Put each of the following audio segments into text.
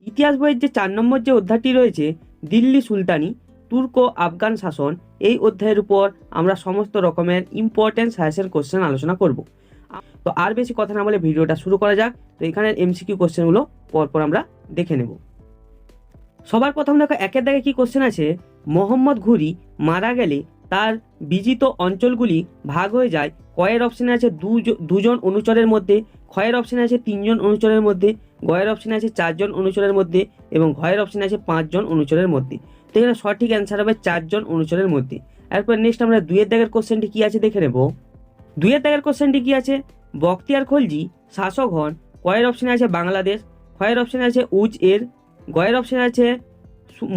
ইতিহাস বইয়ের যে 4 নম্বর যে অধ্যায়টি রয়েছে দিল্লি সুলতানি তুর্ক আফগান শাসন, এই অধ্যায়ের উপর আমরা সমস্ত রকমের ইম্পর্টেন্ট সাজেশন কোশ্চেন আলোচনা করব। তো আর বেশি কথা না বলে ভিডিওটা শুরু করা যাক। তো এখানের এমসিকিউ কোশ্চেনগুলো পরপর আমরা দেখে নেব। সবার প্রথম দেখো একের দাগে কি কোশ্চেন আছে, মোহাম্মদ ঘুরি মারা গেলে তার বিজিত অঞ্চলগুলি ভাগ হয়ে যায় কয়ের অপশানে আছে দুজন অনুচরের মধ্যে, ক্ষয়ের অপশানে আছে 3 জন অনুচরের মধ্যে, গয়ের অপশানে আছে 4 জন অনুচরের মধ্যে এবং ঘয়ের অপশানে আছে 5 জন অনুচরের মধ্যে। তো এখানে সঠিক অ্যান্সার হবে 4 জন অনুচরের মধ্যে। এরপর নেক্সট আমরা 2 এর দাগের কোশ্চেনটি কি আছে দেখে নেব। 2 এর দাগের কোশ্চেনটি কি আছে, বখতিয়ার খলজি শাসক হন, কয়ের অপশানে আছে বাংলাদেশ, ক্ষয়ের অপশানে আছে উজ এর, গয়ের অপশানে আছে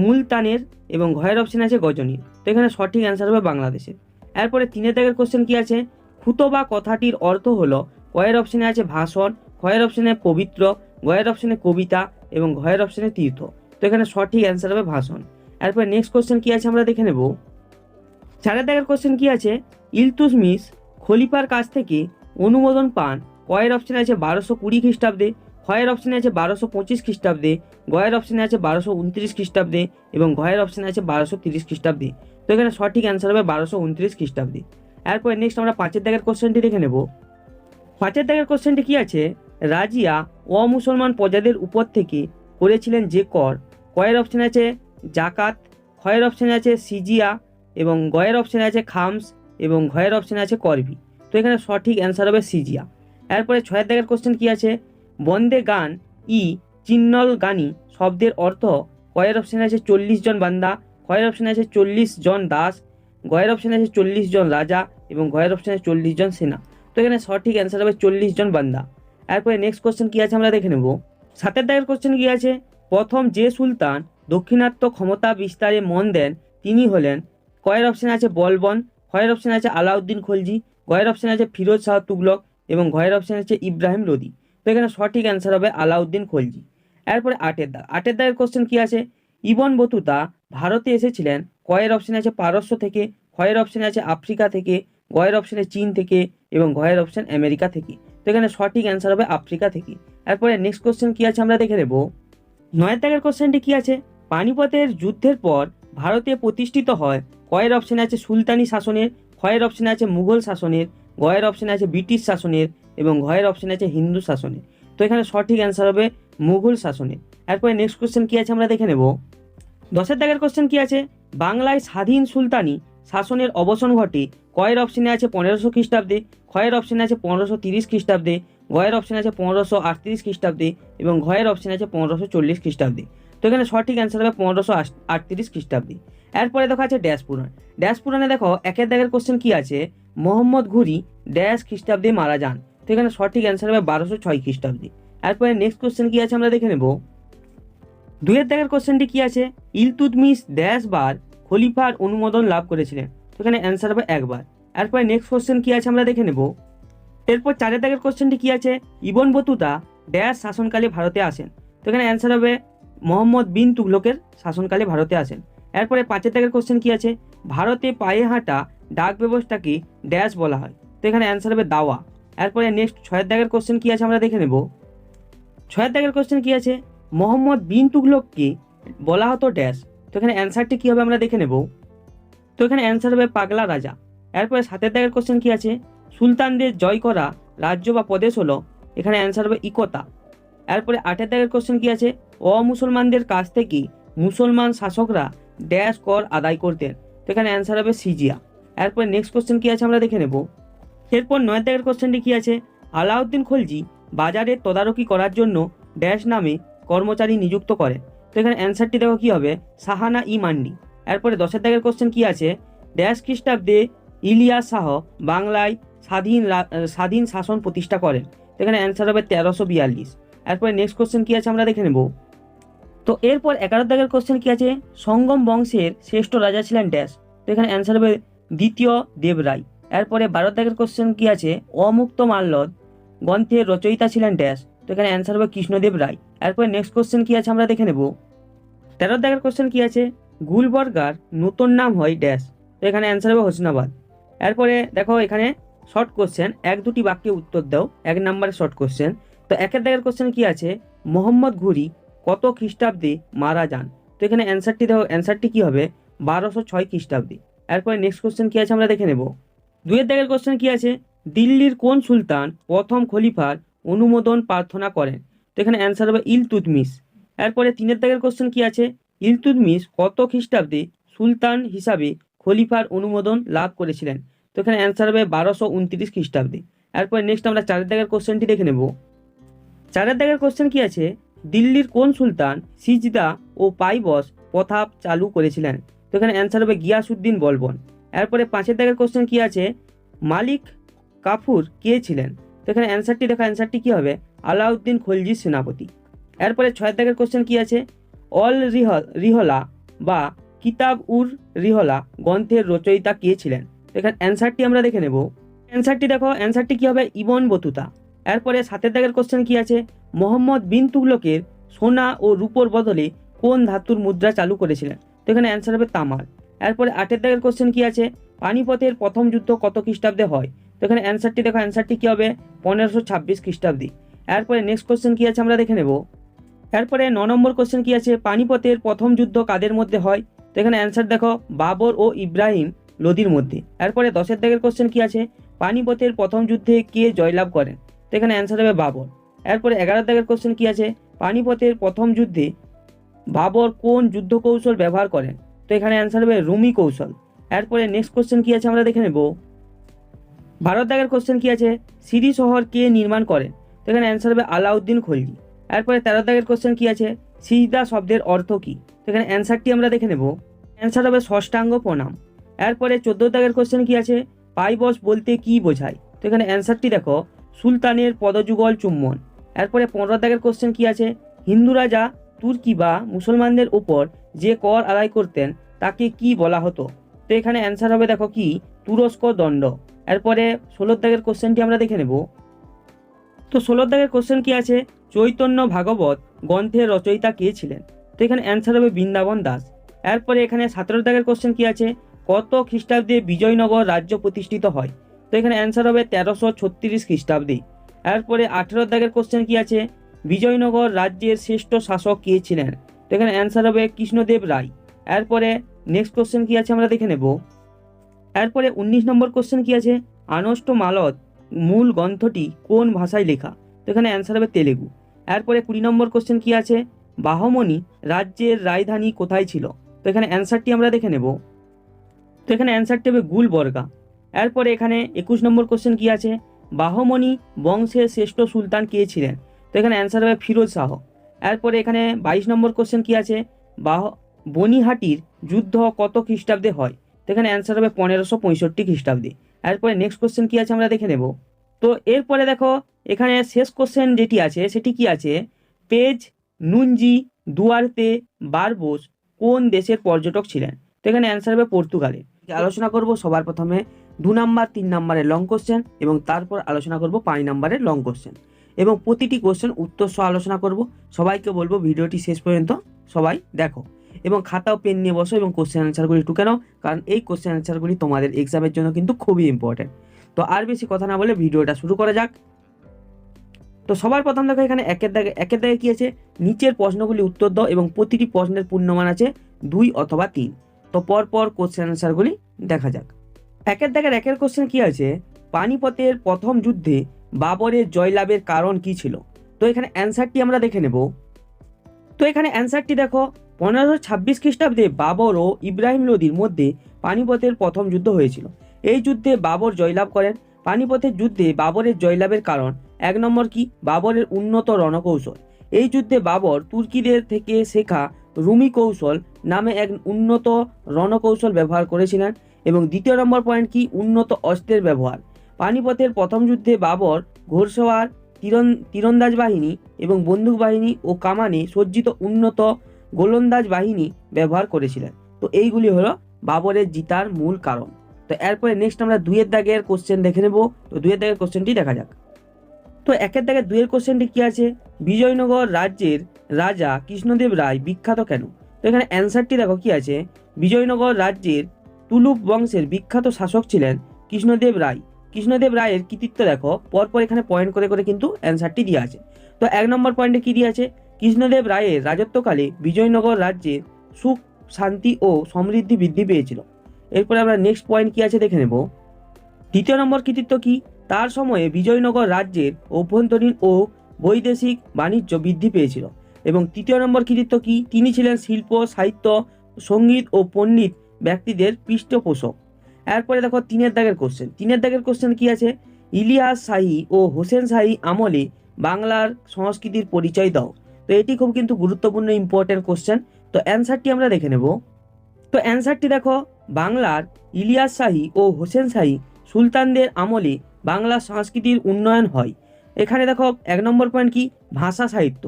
মুলতানের এবং ঘয়ের অপশানে আছে গজনীর। তো এখানে সঠিক অ্যান্সার হবে বাংলাদেশের। এরপরে 3 এর দাগের কোশ্চেন কি আছে, খুতবা কথাটির অর্থ হলো, কয়ের অপশানে আছে ভাষণ, ক্ষয়ের অপশানে পবিত্র, গয়ের অপশানে কবিতা এবং ঘয়ের অপশানে তীর্থ। তো এখানে সঠিক অ্যান্সার হবে ভাষণ। এরপরে নেক্সট কোশ্চেন কি আছে আমরা দেখে নেব। 4 এর দাগের কোশ্চেন কি আছে, ইলতুৎমিশ খলিফার কাছ থেকে অনুমোদন পান, কয়ের অপশানে আছে 1220 খ্রিস্টাব্দে, ক্ষয়ের অপশানে আছে 1225 খ্রিস্টাব্দে, গয়ের অপশানে আছে 1229 খ্রিস্টাব্দে এবং ঘয়ের অপশানে আছে 1230 খ্রিস্টাব্দে। তো এখানে সঠিক অ্যান্সার হবে 1229 খ্রিস্টাব্দে। এরপরে নেক্সট আমরা 5 এর দাগের কোশ্চেনটি দেখে নেব। 5 এর দাগের কোশ্চেনটি কি আছে, রাজিয়া অমুসলমান প্রজাদের উপর থেকে করেছিলেন যে কর, কয়ের অপশানে আছে জাকাত, ক্ষয়ের অপশানে আছে সিজিয়া এবং গয়ের অপশানে আছে খামস এবং ঘয়ের অপশানে আছে করবি। তো এখানে সঠিক অ্যান্সার হবে সিজিয়া। এরপরে 6 এর দাগের কোশ্চেন কি আছে, বন্দে গান ই চিন্নল গানি শব্দের অর্থ, কয়ের অপশানে আছে 40 জন বান্দা, ক্ষয়ের অপশানে আছে 40 জন দাস, গয়ের অপশানে আছে 40 জন রাজা এবং ঘয়ের অপশানে 40 জন সেনা। তো এখানে সঠিক অ্যান্সার হবে 40 জন বান্দা। এরপরে নেক্সট কোশ্চেন কি আছে আমরা দেখে নেব। 7 এর দাগের কোশ্চেন কি আছে, প্রথম যে সুলতান দক্ষিণাত্য ক্ষমতা বিস্তারে মন দেন তিনি হলেন, কয়ের অপশানে আছে বলবন, ক্ষয়ের অপশানে আছে আলাউদ্দিন খলজি, গয়ের অপশানে আছে ফিরোজ শাহ তুগলক এবং ঘয়ের অপশানে আছে ইব্রাহিম লোদি। তো এখানে সঠিক অ্যান্সার হবে আলাউদ্দিন খলজি। এরপরে 8 এর দাগ, 8 এর দাগের কোশ্চেন কি আছে, ইবন বতুতা ভারতে এসেছিলেন, কয়ের অপশানে আছে পারস্য থেকে, ক্ষয়ের অপশানে আছে আফ্রিকা থেকে, গয়ের অপশানে চীন থেকে এবং ঘয়ের অপশান আমেরিকা থেকে। তো এখানে সঠিক অ্যান্সার হবে আফ্রিকা থেকে। এরপরে নেক্সট কোশ্চেন কি আছে আমরা দেখে নেব। 9 দাগের কোশ্চেনটি কি আছে, পানিপথের যুদ্ধের পর ভারতে প্রতিষ্ঠিত হয়, কয়ের অপশানে আছে সুলতানি শাসনের, ক্ষয়ের অপশানে আছে মুঘল শাসনের, গয়ের অপশানে আছে ব্রিটিশ শাসনের এবং ঘয়ের অপশানে আছে হিন্দু শাসনের। তো এখানে সঠিক অ্যান্সার হবে মুঘল শাসনের। এরপরে নেক্সট কোশ্চেন কি আছে আমরা দেখে নেব। 10 দাগের কোশ্চেন কি আছে, বাংলায় স্বাধীন সুলতানি শাসনের অবসান ঘটে, কয়ের অপশানে আছে 1500 খ্রিস্টাব্দে, ক্ষয়ের অপশানে আছে 1530 খ্রিস্টাব্দে, গয়ের অপশানে আছে 1538 খ্রিস্টাব্দে এবং ঘয়ের অপশানে আছে 1540 খ্রিস্টাব্দে। তো এখানে সঠিক অ্যান্সার হবে 1538 খ্রিস্টাব্দে। এরপরে দেখো আছে ড্যাশ পুরাণ। ড্যাশ পুরাণে দেখো 1 দাগের কোশ্চেন কি আছে, মোহাম্মদ ঘুরি ড্যাশ খ্রিস্টাব্দে মারা যান। তো এখানে সঠিক অ্যান্সার হবে 1206 খ্রিস্টাব্দে। এরপরে নেক্সট কোশ্চেন কি আছে আমরা দেখে নেব। 2 দাগের কোশ্চেনটি কি আছে, ইলতুৎমিশ ড্যাশ বার খলিফার অনুমোদন লাভ করেছিলেন। তো এখানে অ্যান্সার হবে একবার। এরপরে নেক্সট কোশ্চেন কি আছে আমরা দেখে নেব। এরপর 4 দাগের কোশ্চেনটি কি আছে, ইবন বতুতা ড্যাশ শাসনকালে ভারতে আসেন। তো এখানে অ্যান্সার হবে মোহাম্মদ বিন তুগলকের শাসনকালে ভারতে আসেন। এরপরে 5 দাগের কোশ্চেন কি আছে, ভারতে পায়ে হাঁটা ডাক ব্যবস্থাকে ড্যাশ বলা হয়। তো এখানে অ্যান্সার হবে দাওয়া। এরপরে নেক্সট 6 দাগের কোশ্চেন কি আছে আমরা দেখে নেব। 6 দাগের কোশ্চেন কি আছে, মোহাম্মদ বিন তুগলককে বলা হতো ড্যাশ। তো এখানে অ্যান্সারটি কী হবে আমরা দেখে নেব। তো এখানে অ্যান্সার হবে পাগলা রাজা। এরপরে 7 দাগের কোশ্চেন কি আছে, সুলতানদের জয় করা রাজ্য বা প্রদেশ হলো, এখানে অ্যান্সার হবে ইকতা। এরপরে 8 দাগের কোশ্চেন কি আছে, অমুসলমানদের কাছ থেকে মুসলমান শাসকরা ড্যাশ কর আদায় করতেন। তো এখানে অ্যান্সার হবে সিজিয়া। এরপরে নেক্সট কোশ্চেন কি আছে আমরা দেখে নেব। এরপর 9 দাগের কোশ্চেনটি কি আছে, আলাউদ্দিন খলজি বাজারের তদারকি করার জন্য ড্যাশ নামে কর্মচারী নিযুক্ত করেন। তো এখানে অ্যান্সারটি দেখো কী হবে, সাহানা ই মান্ডি। এরপরে 10 দাগের কোশ্চেন কি আছে, ড্যাশ খ্রিস্টাব্দে ইলিয়াস শাহ বাংলায় স্বাধীন শাসন প্রতিষ্ঠা করেন। তো এখানে অ্যান্সার হবে 1342। এরপরে নেক্সট কোশ্চেন কি আছে আমরা দেখে নেব। তো এরপর 11 দাগের কোশ্চেন কি আছে, সঙ্গম বংশের শ্রেষ্ঠ রাজা ছিলেন ড্যাশ। তো এখানে অ্যান্সার হবে দ্বিতীয় দেবরায়। এরপরে 12 দাগের কোশ্চেন কি আছে, অমুক্ত মাল্যদ গ্রন্থের রচয়িতা ছিলেন ড্যাশ। তো এখানে অ্যান্সার হবে কৃষ্ণদেব রায়। এরপরে নেক্সট কোশ্চেন কি আছে আমরা দেখে নেব। 13 দাগের কোশ্চেন কি আছে, গুলবর্গার নতুন নাম হয় ড্যাশ। তো এখানে অ্যান্সার হবে হোসনাবাদ। এরপরে দেখো এখানে শর্ট কোশ্চেন, 1-2টি বাক্যে উত্তর দাও, 1 নম্বরের শর্ট কোশ্চেন। তো 1 দাগের কোশ্চেন কি আছে, মোহাম্মদ ঘুরি কত খ্রিস্টাব্দে মারা যান? তো এখানে অ্যান্সারটি দেখো, অ্যান্সারটি কী হবে? 1206 খ্রিস্টাব্দে। এরপরে নেক্সট কোশ্চেন কী আছে আমরা দেখে নেব। দুয়ের দাগের কোশ্চেন কী আছে? দিল্লির কোন সুলতান প্রথম খলিফার অনুমোদন প্রার্থনা করেন? তো এখানে অ্যান্সার হবে ইলতুৎমিশ। এরপরে তিনের দাগের কোশ্চেন কী আছে? ইলতুৎমিশ কত খ্রিস্টাব্দে সুলতান হিসাবে খলিফার অনুমোদন লাভ করেছিলেন? তো এখানে অ্যান্সার হবে 1229 খ্রিস্টাব্দে। এরপরে নেক্সট আমরা চারের দাগের কোশ্চেনটি দেখে নেব। চারের দাগের কোশ্চেন কী আছে? দিল্লির কোন সুলতান সিজদা ও পাইবস প্রথা চালু করেছিলেন? তো এখানে অ্যান্সার হবে গিয়াসউদ্দিন বলবন। এরপরে পাঁচের দাগের কোশ্চেন কী আছে? মালিক কাফুর কে ছিলেন? তো এখানে অ্যান্সারটি দেখো, অ্যান্সারটি কী হবে? আলাউদ্দিন খলজির সেনাপতি। এরপরে ছয়ের দাগের কোশ্চেন কী আছে? অল রিহলা বা কিতাব উর রিহলা গ্রন্থের রচয়িতা কে ছিলেন? তো এখানে অ্যান্সারটি আমরা দেখে নেব। অ্যান্সারটি দেখো, অ্যান্সারটি কী হবে? Ibn Battuta. এরপরে সাতের দাগের কোশ্চেন কী আছে? মোহাম্মদ বিন তুগলকের সোনা ও রূপোর বদলে কোন ধাতুর মুদ্রা চালু করেছিলেন? তো এখানে অ্যান্সার হবে তামার। এরপরে আটের দাগের কোশ্চেন কী আছে? পানিপথের প্রথম যুদ্ধ কত খ্রিস্টাব্দে হয়? তো এখানে অ্যান্সারটি দেখো, অ্যান্সারটি কী হবে? 1526 খ্রিস্টাব্দে। এরপরে নেক্সট কোশ্চেন কী আছে আমরা দেখে নেব। এরপরে 9 নম্বর কোশ্চেন কী আছে? পানিপথের প্রথম যুদ্ধ কাদের মধ্যে হয়? তো এখানে অ্যান্সার দেখো, বাবর ও ইব্রাহিম লোদির মধ্যে। এরপরে 10এর দাগের কোশ্চেন কী আছে? পানিপথের প্রথম যুদ্ধে কে জয়লাভ করেন? তো এখানে অ্যান্সার হবে বাবর। এরপরে 11 দাগের কোশ্চেন কী আছে? পানিপথের প্রথম যুদ্ধে বাবর কোন যুদ্ধ কৌশল ব্যবহার করেন? তো এখানে অ্যান্সার হবে রুমি কৌশল। এরপরে নেক্সট কোশ্চেন কী আছে আমরা দেখে নেব। 12 দাগের কোশ্চেন কী আছে? সিরি শহর কে নির্মাণ করেন? তো এখানে অ্যান্সার হবে আলাউদ্দিন খলজি। এরপরে 13 দাগের কোশ্চেন কী আছে? সিজদা শব্দের অর্থ কী? তো এখানে অ্যান্সারটি আমরা দেখে নেব। অ্যান্সার হবে ষষ্ঠাঙ্গ প্রণাম। এরপরে 14 দাগের কোশ্চেন কী আছে? পাইবস বলতে কী বোঝায়? তো এখানে অ্যান্সারটি দেখো, সুলতানের পদযুগল চুম্বন। এরপরে 15 দাগের কোশ্চেন কী আছে? হিন্দু রাজা তুর্কি বা মুসলমানদের ওপর যে কর আদায় করতেন তাকে কি বলা হতো? তো এখানে অ্যান্সার হবে দেখো কি, তুরস্ক দণ্ড। এরপরে 16 দাগের কোশ্চেনটি আমরা দেখে নেব। তো 16 দাগের কোশ্চেন কি আছে? চৈতন্য ভাগবত গ্রন্থের রচয়িতা কে ছিলেন? তো এখানে অ্যান্সার হবে বৃন্দাবন দাস। এরপরে এখানে 17 দাগের কোশ্চেন কি আছে? কত খ্রিস্টাব্দে বিজয়নগর রাজ্য প্রতিষ্ঠিত হয়? তো এখানে অ্যান্সার হবে 1336 খ্রিস্টাব্দে। এরপরে 18 দাগের কোশ্চেন কি আছে? বিজয়নগর রাজ্যের শ্রেষ্ঠ শাসক কে ছিলেন? তো এখানে অ্যান্সার হবে কৃষ্ণদেব রায়। এরপরে নেক্সট কোশ্চেন কি আছে আমরা দেখে নেব। এরপরে 19 নম্বর কোশ্চেন কি আছে? আনষ্ট মালত মূল গ্রন্থটি কোন ভাষায় লেখা? তো এখানে অ্যান্সার হবে তেলেগু। এরপরে 20 নম্বর কোশ্চেন কি আছে? বাহমনি রাজ্যের রাজধানী কোথায় ছিল? তো এখানে অ্যান্সারটি আমরা দেখে নেব। তো এখানে অ্যান্সারটি হবে গুলবর্গা। এরপরে এখানে 21 নম্বর কোশ্চেন কি আছে? বাহমনি বংশের শ্রেষ্ঠ সুলতান কে ছিলেন? তো এখানে অ্যান্সার হবে ফিরোজ শাহ। এরপরে এখানে 22 নম্বর কোশ্চেন কি আছে? বনিহাটির যুদ্ধ কত খ্রিস্টাব্দে হয়? তো এখানে অ্যান্সার হবে 1565 খ্রিস্টাব্দে। এরপরে নেক্সট কোশ্চেন কি আছে আমরা দেখে নেব। তো এরপরে দেখো, এখানে শেষ কোশ্চেন যেটি আছে সেটি কি আছে? পেজ নুনজি দুয়ার্তে বারবোস কোন দেশের পর্যটক ছিলেন? তো এখানে অ্যান্সার হবে পর্তুগালের। আলোচনা করব সবার প্রথমে 2 নাম্বার 3 নাম্বারের লং কোশ্চেন এবং তারপর আলোচনা করব 5 নাম্বারের লং কোশ্চেন এবং প্রতিটি কোশ্চেন উত্তর সহ আলোচনা করব। সবাইকে বলবো ভিডিওটি শেষ পর্যন্ত সবাই দেখো এবং খাতা ও পেন নিয়ে বসো এবং কোশ্চেন অ্যান্সারগুলি টুকে নাও, কারণ এই কোশ্চেন অ্যান্সারগুলি তোমাদের এক্সামের জন্য কিন্তু খুবই ইম্পর্টেন্ট। তো আর বেশি কথা না বলে ভিডিওটা শুরু করা যাক। তো সবার প্রথম দেখো, এখানে একের দাগে কি আছে? নিচের প্রশ্নগুলি উত্তর দাও এবং প্রতিটি প্রশ্নের পূর্ণমান আছে 2 অথবা 3। তো পরপর কোশ্চেন অ্যান্সারগুলি দেখা যাক। একের দাগের একের কোশ্চেন কি আছে? পানিপথের প্রথম যুদ্ধে বাবরের জয়লাভের কারণ কি ছিল? তো এখানে অ্যান্সারটি আমরা দেখে নেব। তো এখানে অ্যান্সারটি দেখো, 1526 খ্রিস্টাব্দে বাবর ও ইব্রাহিম লোদির মধ্যে পানিপথের প্রথম যুদ্ধ হয়েছিল। এই যুদ্ধে বাবর জয়লাভ করেন। পানিপথের যুদ্ধে বাবরের জয়লাভের কারণ 1 নম্বর কি? বাবরের উন্নত রণকৌশল। এই যুদ্ধে বাবর তুর্কিদের থেকে শেখা রুমি কৌশল নামে এক উন্নত রণকৌশল ব্যবহার করেছিলেন। এবং 2 নম্বর পয়েন্ট কি? উন্নত অস্ত্রের ব্যবহার। পানিপথের প্রথম যুদ্ধে বাবর ঘোড়সওয়ার তীরন্দাজ বাহিনী এবং বন্দুক বাহিনী ও কামানে সজ্জিত উন্নত গোলন্দাজ বাহিনী ব্যবহার করেছিলেন। তো এইগুলি হলো বাবরের জিতার মূল কারণ। তো এরপরে নেক্সট আমরা 2 দাগের কোশ্চেন দেখে নেব। তো 2 দাগের কোশ্চেনটি দেখা যাক। তো 1 দাগের 2 কোশ্চেনটি কি আছে? বিজয়নগর রাজ্যের রাজা কৃষ্ণদেব রায় বিখ্যাত কেন? তো এখানে অ্যান্সারটি দেখো কি আছে? বিজয়নগর রাজ্যের তুলুপ বংশের বিখ্যাত শাসক ছিলেন কৃষ্ণদেব রায়। কৃষ্ণদেব রায়ের কৃতিত্ব দেখো, পরপর এখানে পয়েন্ট করে করে কিন্তু অ্যান্সারটি দিয়ে আছে। তো 1 নম্বর পয়েন্টে কি দিয়ে আছে? কৃষ্ণদেব রায়ের রাজত্বকালে বিজয়নগর রাজ্যের সুখ, শান্তি ও সমৃদ্ধি বৃদ্ধি পেয়েছিল। এরপরে আমরা নেক্সট পয়েন্ট কি আছে দেখে নেব। দ্বিতীয় নম্বর কৃতিত্ব কি? তার সময়ে বিজয়নগর রাজ্যের অভ্যন্তরীণ ও বৈদেশিক বাণিজ্য বৃদ্ধি পেয়েছিল। এবং তৃতীয় নম্বর কৃতিত্ব কি? তিনি ছিলেন শিল্প, সাহিত্য, সঙ্গীত ও পণ্ডিত ব্যক্তিদের পৃষ্ঠপোষক। এরপরে দেখো তিনের দাগের কোশ্চেন কি আছে? ইলিয়াস শাহী ও হোসেন শাহী আমলে বাংলার সংস্কৃতির পরিচয় দাও। তো এটি খুব কিন্তু গুরুত্বপূর্ণ ইম্পর্টেন্ট কোশ্চেন। তো অ্যান্সারটি আমরা দেখে নেব। তো অ্যান্সারটি দেখো, বাংলার ইলিয়াস শাহী ও হোসেন শাহী সুলতানদের আমলে বাংলা সংস্কৃতির উন্নয়ন হয়। এখানে দেখো 1 নম্বর পয়েন্ট কি? ভাষা সাহিত্য।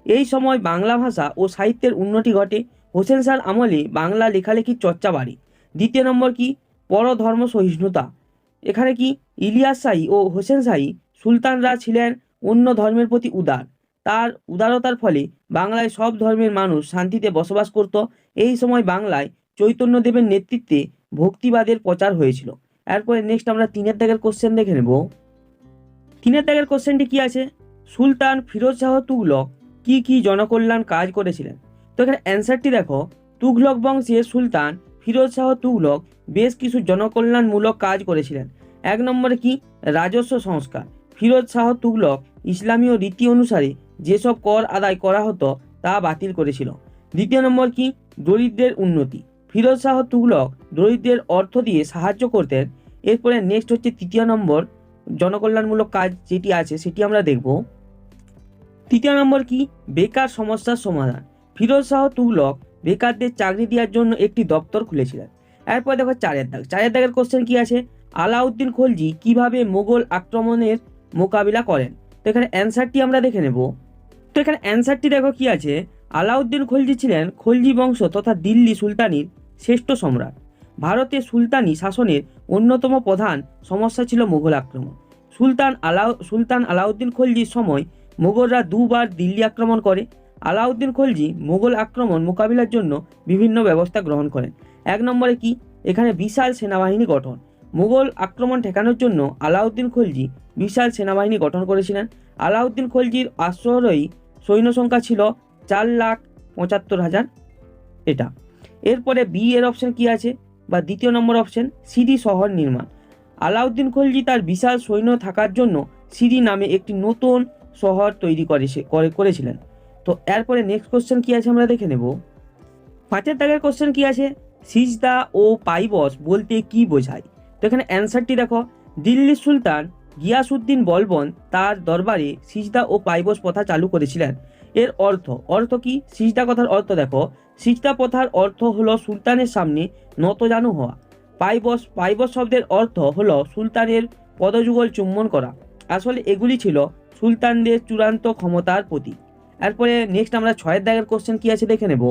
এই সময় বাংলা ভাষা ও সাহিত্যের উন্নতি ঘটে। হোসেন শাহর আমলে বাংলা লেখালেখির চর্চা বাড়ে। দ্বিতীয় নম্বর কি? পরধর্ম সহিষ্ণুতা। এখানে কি? ইলিয়াস শাহী ও হোসেন শাহী সুলতানরা ছিলেন অন্য ধর্মের প্রতি উদার। তার উদারতার ফলে বাংলায় সব ধর্মের মানুষ শান্তিতে বসবাস করত। এই সময় বাংলায় চৈতন্যদেবের নেতৃত্বে ভক্তিবাদের প্রচার হয়েছিল। এরপরে নেক্সট আমরা 3 দাগের কোশ্চেন দেখে নেব। 3 দাগের কোশ্চেনটি কি আছে? সুলতান ফিরোজ শাহ তুগলক কি কি জনকল্যাণ কাজ করেছিলেন? তো এখানে অ্যান্সারটি দেখো, তুগলক বংশের সুলতান ফিরোজ শাহ তুগলক বেশ কিছু জনকল্যাণমূলক কাজ করেছিলেন। 1 নম্বরে কি? রাজস্ব সংস্কার। ফিরোজ শাহ তুগলক ইসলামীয় রীতি অনুসারে যেসব কর আদায় করা হতো তা বাতিল করেছিল। দ্বিতীয় নম্বর কি? দরিদ্রের উন্নতি। ফিরোজ শাহ তুগলক দরিদ্রের অর্থ দিয়ে সাহায্য করতেন। এরপরে নেক্সট হচ্ছে 3 নম্বর জনকল্যাণমূলক কাজ যেটি আছে সেটি আমরা দেখব। 3 নম্বর কি? বেকার সমস্যার সমাধান। ফিরোজ শাহ তুগলক বেকারদের চাকরি দেওয়ার জন্য একটি দপ্তর খুলেছিলেন। এরপর দেখো 4 দাগের কোশ্চেন কি আছে? আলাউদ্দিন খলজি কিভাবে মোগল আক্রমণের মোকাবিলা করেন? তো এখানে অ্যান্সারটি আমরা দেখে নেব। তো এখানে অ্যান্সারটি দেখো কি আছে? আলাউদ্দিন খলজি ছিলেন খলজি বংশ তথা দিল্লি সুলতানির শ্রেষ্ঠ সম্রাট। ভারতে সুলতানি শাসনের অন্যতম প্রধান সমস্যা ছিল মোগল আক্রমণ। সুলতান আলাউদ্দিন খলজির সময় মোগলরা 2 বার দিল্লি আক্রমণ করে। আলাউদ্দিন খলজি মোগল আক্রমণ মোকাবিলার জন্য বিভিন্ন ব্যবস্থা গ্রহণ করেন। 1 নম্বরে কি? এখানে বিশাল সেনাবাহিনী গঠন। মোগল আক্রমণ ঠেকানোর জন্য আলাউদ্দিন খলজি বিশাল সেনাবাহিনী গঠন করেছিলেন। আলাউদ্দিন খলজির অশ্বারোহী সৈন্য সংখ্যা ছিল 4,75,000। এটা। এরপরে বি এর অপশন কি আছে? বা দ্বিতীয় নম্বর অপশন, সিরি শহর নির্মাণ। আলাউদ্দিন খলজি তার বিশাল সৈন্য থাকার জন্য সিরি নামে একটি নতুন শহর তৈরি করেছিলেন। তো এরপরে নেক্সট কোশ্চেন কি আছে আমরা দেখে নেব। 5 দাগের কোশ্চেন কি আছে? সিজদা ও পাইবস বলতে কি বোঝায়? তো এখানে অ্যান্সারটি দেখো, দিল্লির সুলতান গিয়াসউদ্দিন বলবন তার দরবারে সিজদা ও পাইবস প্রথা চালু করেছিলেন। এর অর্থ কি? সিজদা কথার অর্থ দেখো, সিজদা প্রথার অর্থ হলো সুলতানের সামনে নতজানু হওয়া। পাইবস শব্দের অর্থ হলো সুলতানের পদযুগল চুম্বন করা। আসলে এগুলি ছিল সুলতানদের চূড়ান্ত ক্ষমতার প্রতীক। এরপরে নেক্সট আমরা 6 দাগের কোশ্চেন কি আছে দেখে নেব।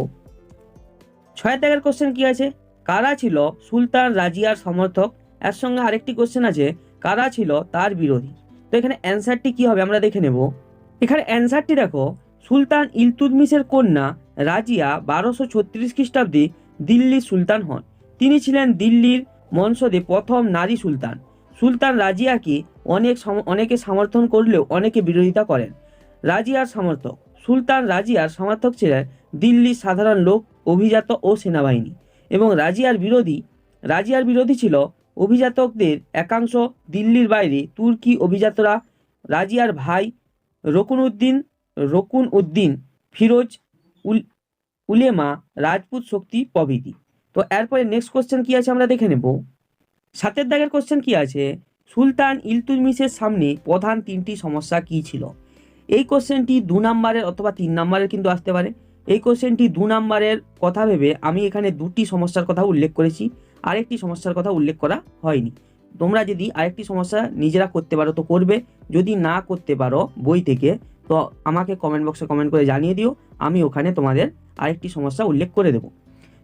6 দাগের কোশ্চেন কি আছে? কারা ছিল সুলতান রাজিয়ার সমর্থক? এর সঙ্গে আরেকটি কোশ্চেন আছে, কারা ছিল তার বিরোধী? তো এখানে অ্যান্সারটি কি হবে আমরা দেখে নেব। এখানে অ্যান্সারটি দেখো, সুলতান ইলতুৎমিশের কন্যা রাজিয়া 1236 খ্রিস্টাব্দে দিল্লির সুলতান হন। তিনি ছিলেন দিল্লির মনসদে প্রথম নারী সুলতান। সুলতান রাজিয়াকে অনেকে সমর্থন করলেও অনেকে বিরোধিতা করেন। সুলতান রাজিয়ার সমর্থক ছিলেন দিল্লির সাধারণ লোক, অভিজাত ও সেনাবাহিনী। এবং রাজিয়ার বিরোধী ছিল অভিজাতকদের একাংশ। দিল্লির বাইরে তুর্কি অভিজাতরা, রাজিয়ার ভাই রকুন উদ্দিন, ফিরোজ উলেমা, রাজপুত শক্তি প্রভৃতি। তো এরপরে নেক্সট কোশ্চেন কি আছে আমরা দেখে নেব। 7 দাগের কোশ্চেন কি আছে? সুলতান ইলতুৎমিশের সামনে প্রধান 3টি সমস্যা কি ছিল? এই কোশ্চেনটি 2 নম্বরের অথবা 3 নম্বরের কিন্তু আসতে পারে। এই কোশ্চেনটি 2 নম্বরের কথা ভেবে আমি এখানে 2টি সমস্যার কথা উল্লেখ করেছি, আরেকটি সমস্যার কথা উল্লেখ করা হয়নি। তোমরা যদি আরেকটি সমস্যা নিজেরা করতে পারো তো করবে, যদি না করতে পারো বই থেকে তো আমাকে কমেন্ট বক্সে কমেন্ট করে জানিয়ে দিও, আমি ওখানে তোমাদের আরেকটি সমস্যা উল্লেখ করে দেব।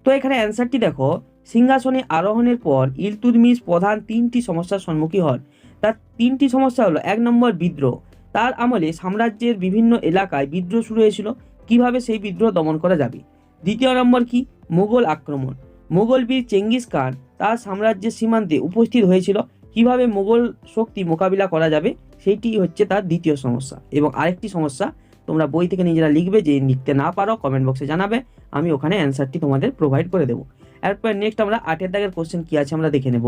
তো এখানে অ্যান্সারটি দেখো, সিংহাসনে আরোহণের পর ইলতুৎমিশ প্রধান 3টি সমস্যার সম্মুখীন হন। তার 3টি সমস্যা হলো, 1 নম্বর বিদ্রোহ। তার আমলে সাম্রাজ্যের বিভিন্ন এলাকায় বিদ্রোহ শুরু হয়েছিল, কিভাবে সেই বিদ্রোহ দমন করা যাবে। দ্বিতীয় নম্বর কি? মোগল আক্রমণ। মোগল বীর চেঙ্গিস খান তার সাম্রাজ্যের সীমান্তে উপস্থিত হয়েছিল, কিভাবে মোগল শক্তি মোকাবিলা করা যাবে সেইটি হচ্ছে তার দ্বিতীয় সমস্যা। এবং আরেকটি সমস্যা তোমরা বই থেকে নিজেরা লিখবে, যে লিখতে না পারো কমেন্ট বক্সে জানাবে, আমি ওখানে অ্যান্সারটি তোমাদের প্রোভাইড করে দেবো। এরপর নেক্সট আমরা 8 দাগের কোশ্চেন কি আছে আমরা দেখে নেব।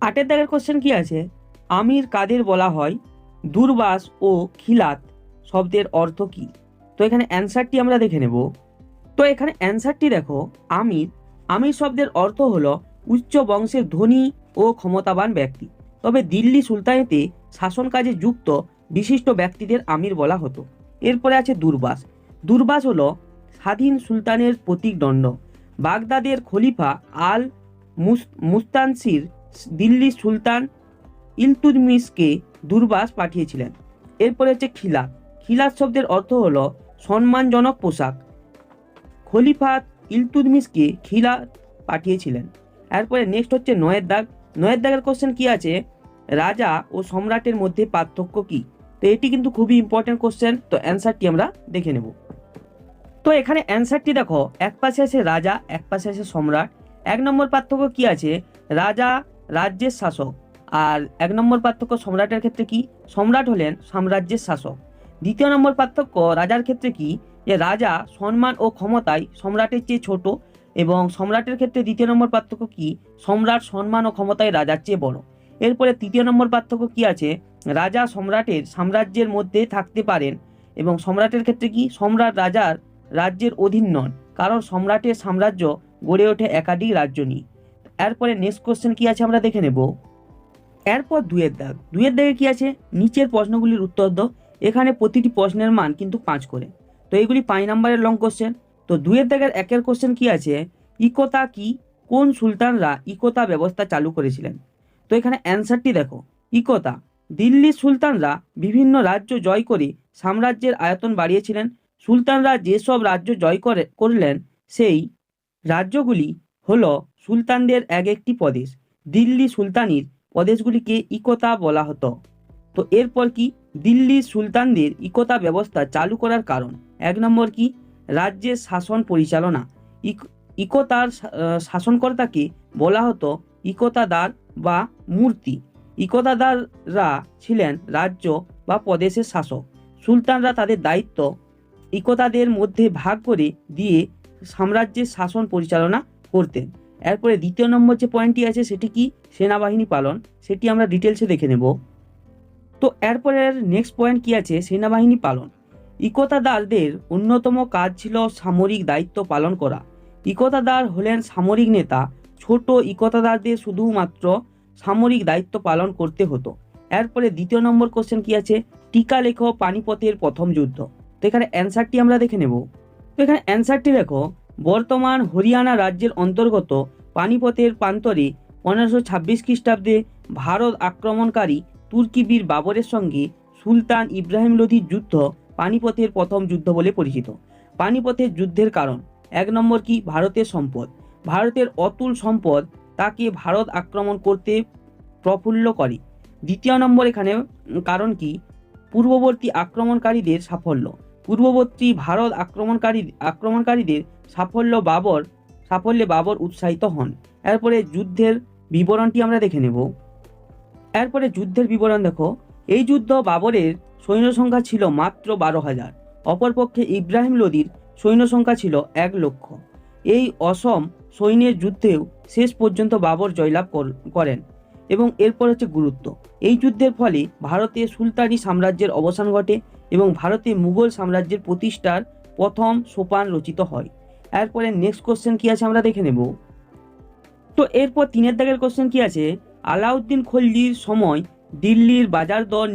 8 দাগের কোশ্চেন কি আছে, আমির কাদের বলা হয়, দুর্বাস ও খিলাত শব্দের অর্থ কি? তো এখানে অ্যান্সারটি আমরা দেখে নেব। তো এখানে অ্যান্সারটি দেখো, আমির আমির শব্দের অর্থ হলো উচ্চ বংশের ধনী ও ক্ষমতাবান ব্যক্তি। তবে দিল্লি সুলতানেতে শাসন কাজে যুক্ত বিশিষ্ট ব্যক্তিদের আমির বলা হতো। এরপরে আছে দুর্বাস। দুর্বাস হলো স্বাধীন সুলতানের প্রতীকদণ্ড। বাগদাদের খলিফা আল মুস্তানসির দিল্লি সুলতান ইলতুৎমিশকে দুর্বাস পাঠিয়েছিলেন। এরপরে হচ্ছে খিলাত। খিলাত শব্দের অর্থ হলো সম্মানজনক পোশাক। খলিফা ইলতুৎমিশকে খিলাত পাঠিয়েছিলেন। এরপরে নেক্সট হচ্ছে 9 দাগ। 9 দাগের কোশ্চেন কি আছে, রাজা ও সম্রাটের মধ্যে পার্থক্য কি? তো এটি কিন্তু খুবই ইম্পর্টেন্ট কোশ্চেন। তো অ্যান্সারটি আমরা দেখে নেব। তো এখানে অ্যান্সারটি দেখো, এক পাশে আছে রাজা, এক পাশে আছে সম্রাট। 1 নম্বর পার্থক্য কি আছে, রাজা রাজ্যের শাসক, আর 1 নম্বর পার্থক্য সম্রাটের ক্ষেত্রে কি, সম্রাট হলেন সাম্রাজ্যের শাসক। 2য় নম্বর পার্থক্য রাজার ক্ষেত্রে কি, যে রাজা সম্মান ও ক্ষমতায় সম্রাটের চেয়ে ছোট, এবং সম্রাটের ক্ষেত্রে 2য় নম্বর পার্থক্য কি, সম্রাট সম্মান ও ক্ষমতায় রাজার চেয়ে বড়। এরপরে 3য় নম্বর পার্থক্য কি আছে, রাজা সম্রাটের সাম্রাজ্যের মধ্যে থাকতে পারেন, এবং সম্রাটের ক্ষেত্রে কি, সম্রাট রাজার রাজ্যের অধীন নন, কারণ সম্রাটের সাম্রাজ্য গড়ে ওঠে একাধিক রাজ্য নিয়ে। এরপরে নেক্সট কোশ্চেন কি আছে আমরা দেখে নেব। এরপর 2 দাগ। 2 দাগে কি আছে, নিচের প্রশ্নগুলির উত্তর দাও। এখানে প্রতিটি প্রশ্নের মান কিন্তু 5 করে। তো এইগুলি 5 নম্বরের লং কোশ্চেন। তো 2 দাগের 1 কোশ্চেন কি আছে, ইকতা কি, কোন সুলতানরা ইকতা ব্যবস্থা চালু করেছিলেন? তো এখানে অ্যান্সারটি দেখো, ইকতা দিল্লির সুলতানরা বিভিন্ন রাজ্য জয় করে সাম্রাজ্যের আয়তন বাড়িয়েছিলেন। সুলতানরা যেসব রাজ্য জয় করলেন সেই রাজ্যগুলি হলো সুলতানদের এক একটি প্রদেশ। দিল্লি সুলতানির প্রদেশগুলিকে ইকতা বলা হতো। তো এরপর কি, দিল্লি সুলতানদের ইকতা ব্যবস্থা চালু করার কারণ। 1 নম্বর কি, রাজ্যের শাসন পরিচালনা। ইকতার শাসনকর্তাকে বলা হতো ইকতাদার বা মূর্তি। ইকতাদাররা ছিলেন রাজ্য বা প্রদেশের শাসক। সুলতানরা তাদের দায়িত্ব ইকতাদের মধ্যে ভাগ করে দিয়ে সাম্রাজ্যের শাসন পরিচালনা করতেন। এরপরে 2য় নম্বর যে পয়েন্টটি আছে সেটি কি, সেনাবাহিনী পালন। সেটি আমরা ডিটেলসে দেখে নেব। তো এরপরের নেক্সট পয়েন্ট কি আছে, সেনাবাহিনী পালন। ইকতাদারদের অন্যতম কাজ ছিল সামরিক দায়িত্ব পালন করা। ইকতাদার হলেন সামরিক নেতা। ছোট ইকতাদারদের শুধুমাত্র সামরিক দায়িত্ব পালন করতে হতো। এরপরে 2য় নম্বর কোশ্চেন কি আছে, টিকা লেখো পানিপথের প্রথম যুদ্ধ। তো এখানে অ্যান্সারটি আমরা দেখে নেব। তো এখানে অ্যান্সারটি দেখো, বর্তমান হরিয়ানা রাজ্যের অন্তর্গত পানিপথের প্রান্তরে 1526 খ্রিস্টাব্দে ভারত আক্রমণকারী তুর্কি বীর বাবরের সঙ্গে সুলতান ইব্রাহিম লোধির যুদ্ধ পানিপথের প্রথম যুদ্ধ বলে পরিচিত। পানিপথের যুদ্ধের কারণ। 1 নম্বর কি, ভারতের সম্পদ। ভারতের অতুল সম্পদ তাকে ভারত আক্রমণ করতে প্রফুল্ল করে। 2য় নম্বর এখানে কারণ কি, পূর্ববর্তী আক্রমণকারীদের সাফল্য। পূর্ববর্তী ভারত আক্রমণকারীদের সাফল্যে বাবর উৎসাহিত হন। এরপরে যুদ্ধের বিবরণটি আমরা দেখে নেব। এরপরে যুদ্ধের বিবরণ দেখো, এই যুদ্ধ বাবরের সৈন্য সংখ্যা ছিল মাত্র 12,000। অপরপক্ষে ইব্রাহিম লোদির সৈন্য সংখ্যা ছিল 1 লক্ষ। এই অসম সৈন্যের যুদ্ধেও শেষ পর্যন্ত বাবর জয়লাভ করেন। এবং এরপর হচ্ছে গুরুত্ব। এই যুদ্ধের ফলে ভারতে সুলতানি সাম্রাজ্যের অবসান ঘটে এবং ভারতে মুঘল সাম্রাজ্যের প্রতিষ্ঠার প্রথম সোপান রচিত হয়। এরপরে নেক্সট কোশ্চেন কি আছে আমরা দেখে নেব। তো এরপর 3 দাগের কোশ্চেন কি আছে, আলাউদ্দিন খলজির সময় দিল্লির বাজার দর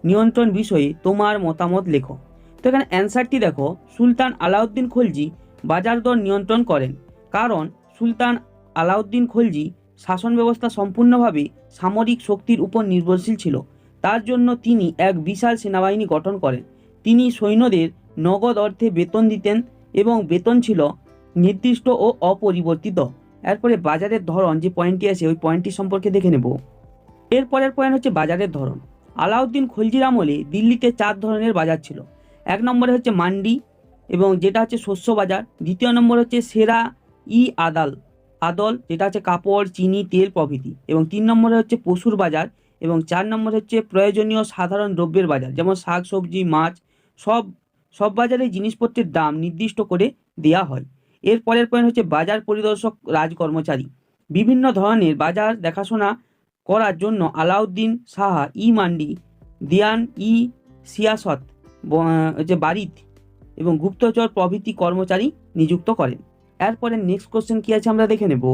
নিয়ন্ত্রণ বিষয়ে তোমার মতামত লেখো। তো এখানে অ্যান্সারটি দেখো, সুলতান আলাউদ্দিন খলজি বাজার দর নিয়ন্ত্রণ করেন, কারণ সুলতান আলাউদ্দিন খলজি শাসন ব্যবস্থা সম্পূর্ণভাবে সামরিক শক্তির উপর নির্ভরশীল ছিল। তার জন্য তিনি এক বিশাল সেনাবাহিনী গঠন করেন। তিনি সৈন্যদের নগদ অর্থে বেতন দিতেন এবং বেতন ছিল নির্দিষ্ট ও অপরিবর্তিত। এরপরে বাজারের ধরন যে পয়েন্টটি আছে ওই পয়েন্টটি সম্পর্কে দেখে নেব। এরপরের পয়েন্ট হচ্ছে বাজারের ধরন। আলাউদ্দিন খলজির আমলে দিল্লিতে 4 ধরনের বাজার ছিল। 1 নম্বরে হচ্ছে মান্ডি, এবং যেটা হচ্ছে শস্য বাজার। 2য় নম্বর হচ্ছে সেরা আদল, যেটা হচ্ছে কাপড়, চিনি, তেল প্রভৃতি। এবং 3 নম্বরে হচ্ছে পশুর বাজার। এবং 4 নম্বরে হচ্ছে প্রয়োজনীয় সাধারণ দ্রব্যের বাজার, যেমন শাক সবজি, মাছ, সব সব বাজারে জিনিসপত্রের দাম নির্দিষ্ট করে দেওয়া হয়। এর পরের পয়েন্ট হচ্ছে বাজার পরিদর্শক রাজকর্মচারী। বিভিন্ন ধরনের বাজার দেখাশোনা করার জন্য আলাউদ্দিন শাহ ই মান্ডি, দিয়ান ই সিয়াসত, যে বারিদ এবং গুপ্তচর প্রভৃতি কর্মচারী নিযুক্ত করেন। এরপরে নেক্সট কোশ্চেন কি আছে আমরা দেখে নেব।